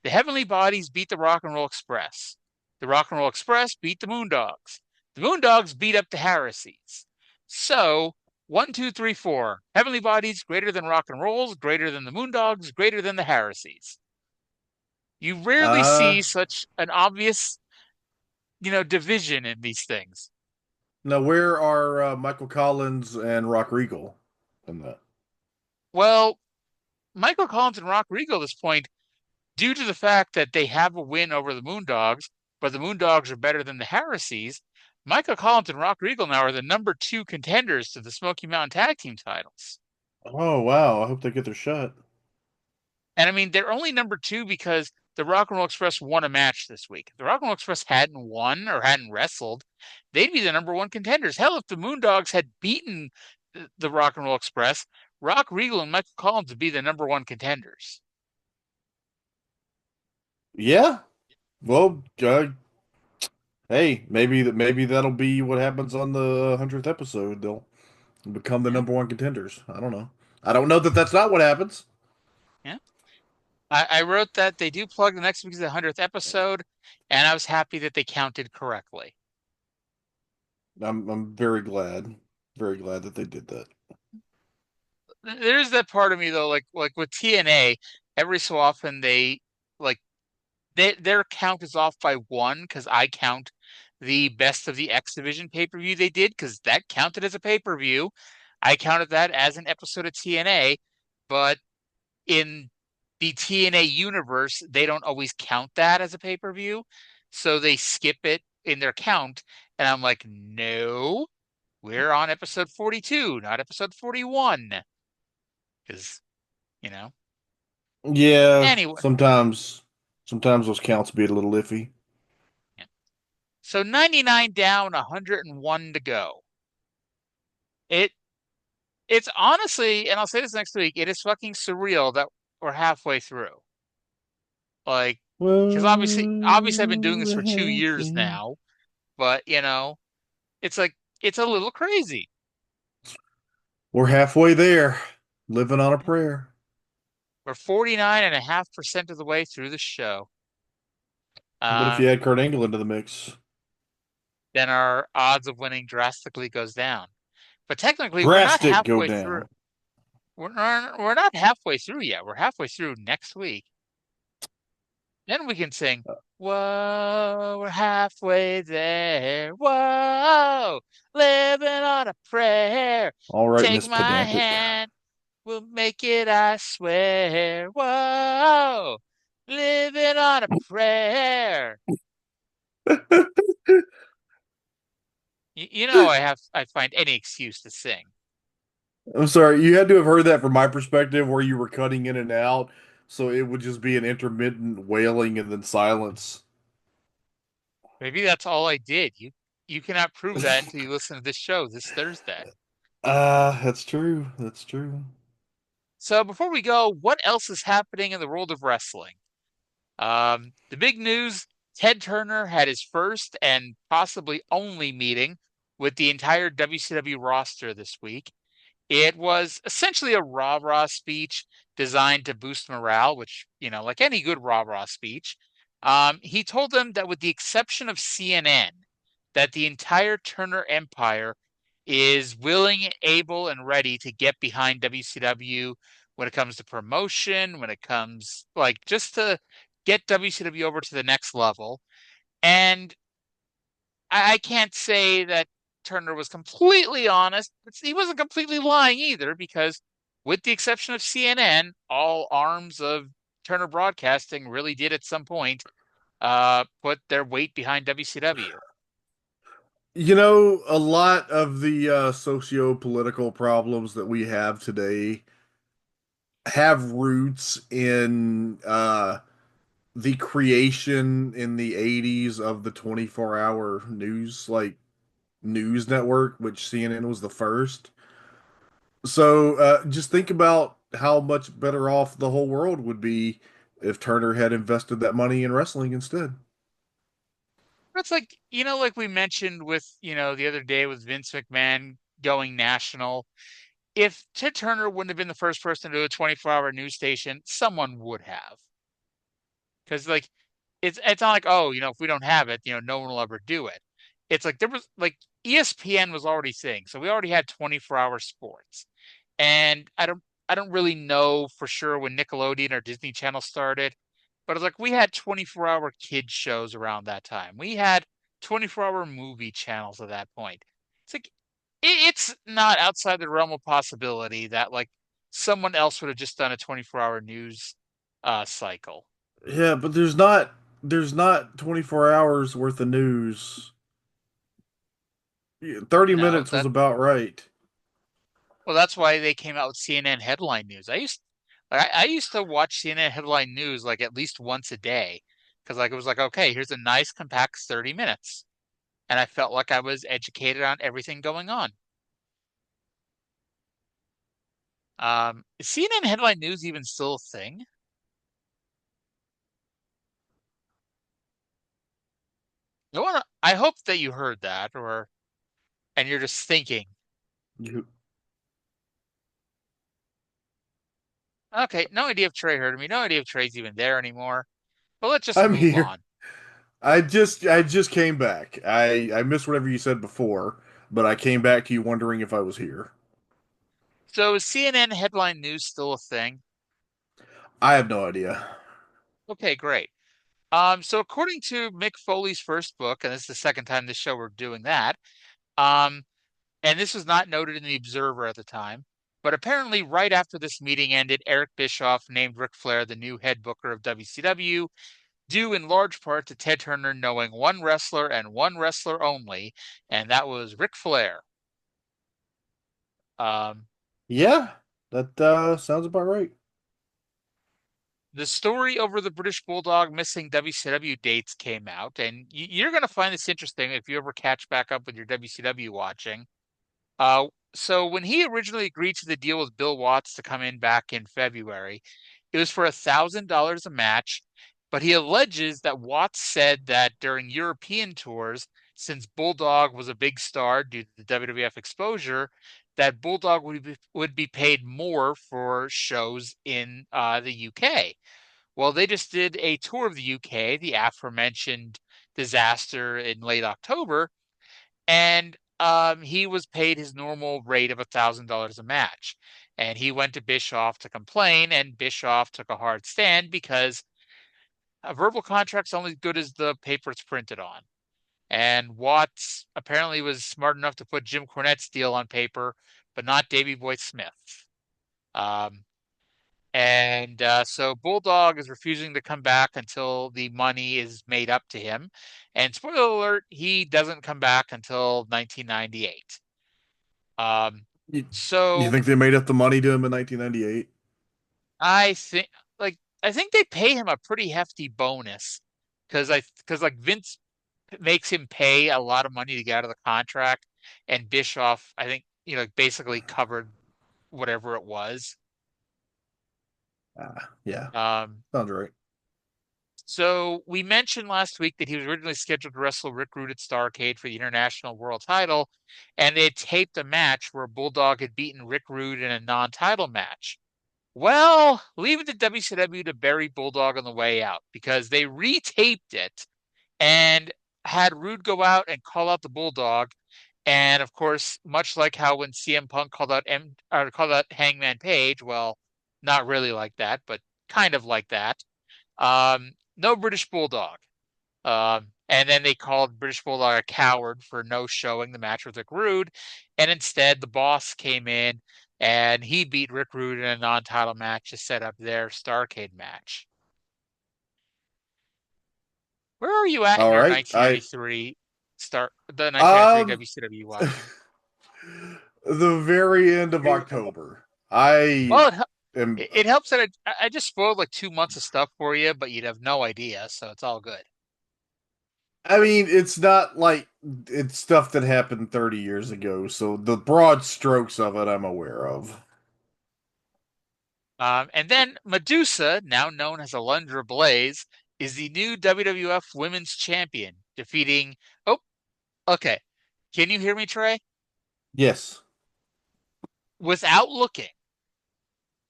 The Heavenly Bodies beat the Rock and Roll Express. The Rock and Roll Express beat the Moondogs. The Moondogs beat up the Harrises. So, 1, 2, 3, 4. Heavenly Bodies greater than Rock and Rolls, greater than the Moondogs, greater than the Harrises. You rarely Uh, see such an obvious, division in these things. Now where are Michael Collins and Rock Regal in that? Well, Michael Collins and Rock Regal at this point, due to the fact that they have a win over the Moondogs, but the Moondogs are better than the Harrises, Michael Collins and Rock Regal now are the number 2 contenders to the Smoky Mountain Tag Team titles. Oh wow, I hope they get their shot. And I mean, they're only number 2 because the Rock and Roll Express won a match this week. If the Rock and Roll Express hadn't won or hadn't wrestled, they'd be the number 1 contenders. Hell, if the Moondogs had beaten the Rock and Roll Express, Rock Regal and Michael Collins would be the number 1 contenders. Yeah. Well, hey, maybe that'll be what happens on the 100th episode. They'll become the Yeah. number 1 contenders. I don't know. I don't know that that's not what happens. Yeah. I wrote that they do plug the next week's the 100th episode, and I was happy that they counted correctly. I'm very glad that they did that. There's that part of me though, like with TNA, every so often their count is off by 1 because I count the Best of the X Division pay-per-view they did because that counted as a pay-per-view. I counted that as an episode of TNA, but in the TNA universe, they don't always count that as a pay-per-view. So they skip it in their count. And I'm like, no, we're on episode 42, not episode 41. Because, you know, Yeah, anyway. sometimes those counts be a little iffy. Yeah. So 99 down, 101 to go. It it's honestly, and I'll say this next week, it is fucking surreal that we're halfway through. Like, because obviously I've been doing Whoa, this for 2 years halfway. now, but it's like it's a little crazy. We're halfway there, living on a prayer. We're 49.5% of the way through the show. What if you Um, add Kurt Angle into the mix? then our odds of winning drastically goes down. But technically, we're not Drastic go halfway through. down. We're not halfway through yet. We're halfway through next week. Then we can sing, "Whoa, we're halfway there. Whoa, living on a prayer. All right, Take Miss my Pedantic. hand, we'll make it, I swear. Whoa, living on a prayer." I find any excuse to sing. I'm sorry, you had to have heard that from my perspective where you were cutting in and out, so it would just be an intermittent wailing and then silence. Maybe that's all I did. You cannot prove that until you listen to this show this Thursday. That's true. That's true. So before we go, what else is happening in the world of wrestling? The big news, Ted Turner had his first and possibly only meeting with the entire WCW roster this week. It was essentially a rah-rah speech designed to boost morale, which, like any good rah-rah speech. He told them that with the exception of CNN, that the entire Turner empire is willing, able, and ready to get behind WCW when it comes to promotion, when it comes like just to get WCW over to the next level. And I can't say that Turner was completely honest, but he wasn't completely lying either, because with the exception of CNN, all arms of Turner Broadcasting really did at some point put their weight behind WCW. You know, a lot of the socio-political problems that we have today have roots in the creation in the 80s of the 24-hour news, like news network, which CNN was the first. So just think about how much better off the whole world would be if Turner had invested that money in wrestling instead. It's like, like we mentioned with, the other day with Vince McMahon going national. If Ted Turner wouldn't have been the first person to do a 24-hour news station, someone would have. Because like it's not like, oh, if we don't have it, no one will ever do it. It's like there was like ESPN was already saying, so we already had 24-hour sports. And I don't really know for sure when Nickelodeon or Disney Channel started, but it's like we had 24-hour kids shows around that time. We had 24-hour movie channels at that point. It's like it's not outside the realm of possibility that like someone else would have just done a 24-hour news cycle. Yeah, but there's not 24 hours worth of news. Yeah, 30 No, minutes was about right. that's why they came out with CNN headline news. I used to watch CNN headline news like at least once a day because like it was like, okay, here's a nice compact 30 minutes. And I felt like I was educated on everything going on. Is CNN headline news even still a thing? I hope that you heard that, and you're just thinking, You, okay, no idea if Trey heard me, no idea if Trey's even there anymore. But let's just I'm move here. on. I just came back. I missed whatever you said before, but I came back to you wondering if I was here. So is CNN headline news still a thing? I have no idea. Okay, great. So according to Mick Foley's first book, and this is the second time this show we're doing that, and this was not noted in the Observer at the time, But apparently, right after this meeting ended, Eric Bischoff named Ric Flair the new head booker of WCW, due in large part to Ted Turner knowing one wrestler and one wrestler only, and that was Ric Flair. Um, Yeah, that sounds about right. the story over the British Bulldog missing WCW dates came out, and you're going to find this interesting if you ever catch back up with your WCW watching. So when he originally agreed to the deal with Bill Watts to come in back in February, it was for $1,000 a match, but he alleges that Watts said that during European tours, since Bulldog was a big star due to the WWF exposure, that Bulldog would be paid more for shows in the UK. Well, they just did a tour of the UK, the aforementioned disaster in late October, and he was paid his normal rate of $1,000 a match. And he went to Bischoff to complain, and Bischoff took a hard stand because a verbal contract's only as good as the paper it's printed on. And Watts apparently was smart enough to put Jim Cornette's deal on paper, but not Davey Boy Smith. Um, and so Bulldog is refusing to come back until the money is made up to him. And spoiler alert, he doesn't come back until 1998. Um, You, you so think they made up the money to him in 1998? I think I think they pay him a pretty hefty bonus because like Vince makes him pay a lot of money to get out of the contract, and Bischoff I think basically covered whatever it was. Yeah, Um, sounds right. So we mentioned last week that he was originally scheduled to wrestle Rick Rude at Starrcade for the International World Title, and they had taped a match where Bulldog had beaten Rick Rude in a non-title match. Well, leave it to WCW to bury Bulldog on the way out because they retaped it and had Rude go out and call out the Bulldog. And of course, much like how when CM Punk called out Hangman Page, well, not really like that, but kind of like that. No British Bulldog. And then they called British Bulldog a coward for no showing the match with Rick Rude. And instead, the boss came in and he beat Rick Rude in a non-title match to set up their Starrcade match. Where are you at in All your right, 1993 the 1993 um WCW watching? the very end of October. I Well, am. it helps that I just spoiled like 2 months of stuff for you, but you'd have no idea, so it's all good. I mean, it's not like it's stuff that happened 30 years ago, so the broad strokes of it I'm aware of. And then Medusa, now known as Alundra Blaze, is the new WWF Women's Champion, defeating. Oh, okay. Can you hear me, Trey? Yes. Without looking,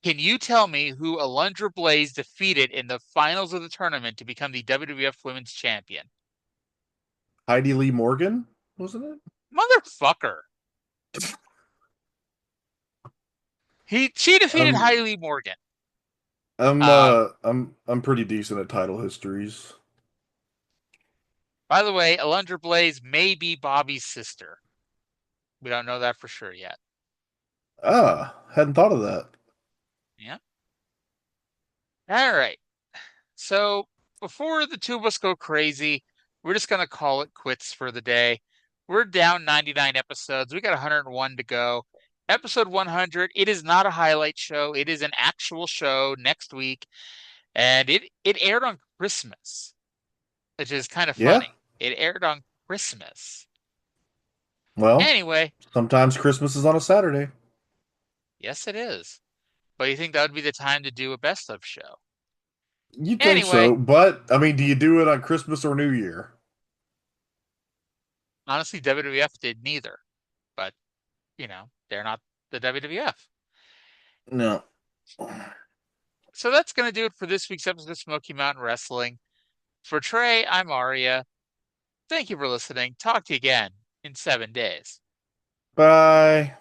can you tell me who Alundra Blaze defeated in the finals of the tournament to become the WWF Women's Champion? Heidi Lee Morgan, wasn't it? Motherfucker. She defeated Um, Hailey Morgan. I'm Um, uh I'm pretty decent at title histories. by the way, Alundra Blaze may be Bobby's sister. We don't know that for sure yet. Hadn't thought of that. Yeah. All right. So before the two of us go crazy, we're just going to call it quits for the day. We're down 99 episodes. We got 101 to go. Episode 100, it is not a highlight show. It is an actual show next week. And it aired on Christmas, which is kind of Yeah. funny. It aired on Christmas. Well, Anyway, sometimes Christmas is on a Saturday. yes, it is. But you think that would be the time to do a best of show? You'd think Anyway, so, but I mean, do you do it on Christmas or New Year? honestly, WWF did neither. But, they're not the WWF. No. So that's going to do it for this week's episode of Smoky Mountain Wrestling. For Trey, I'm Aria. Thank you for listening. Talk to you again in 7 days. Bye.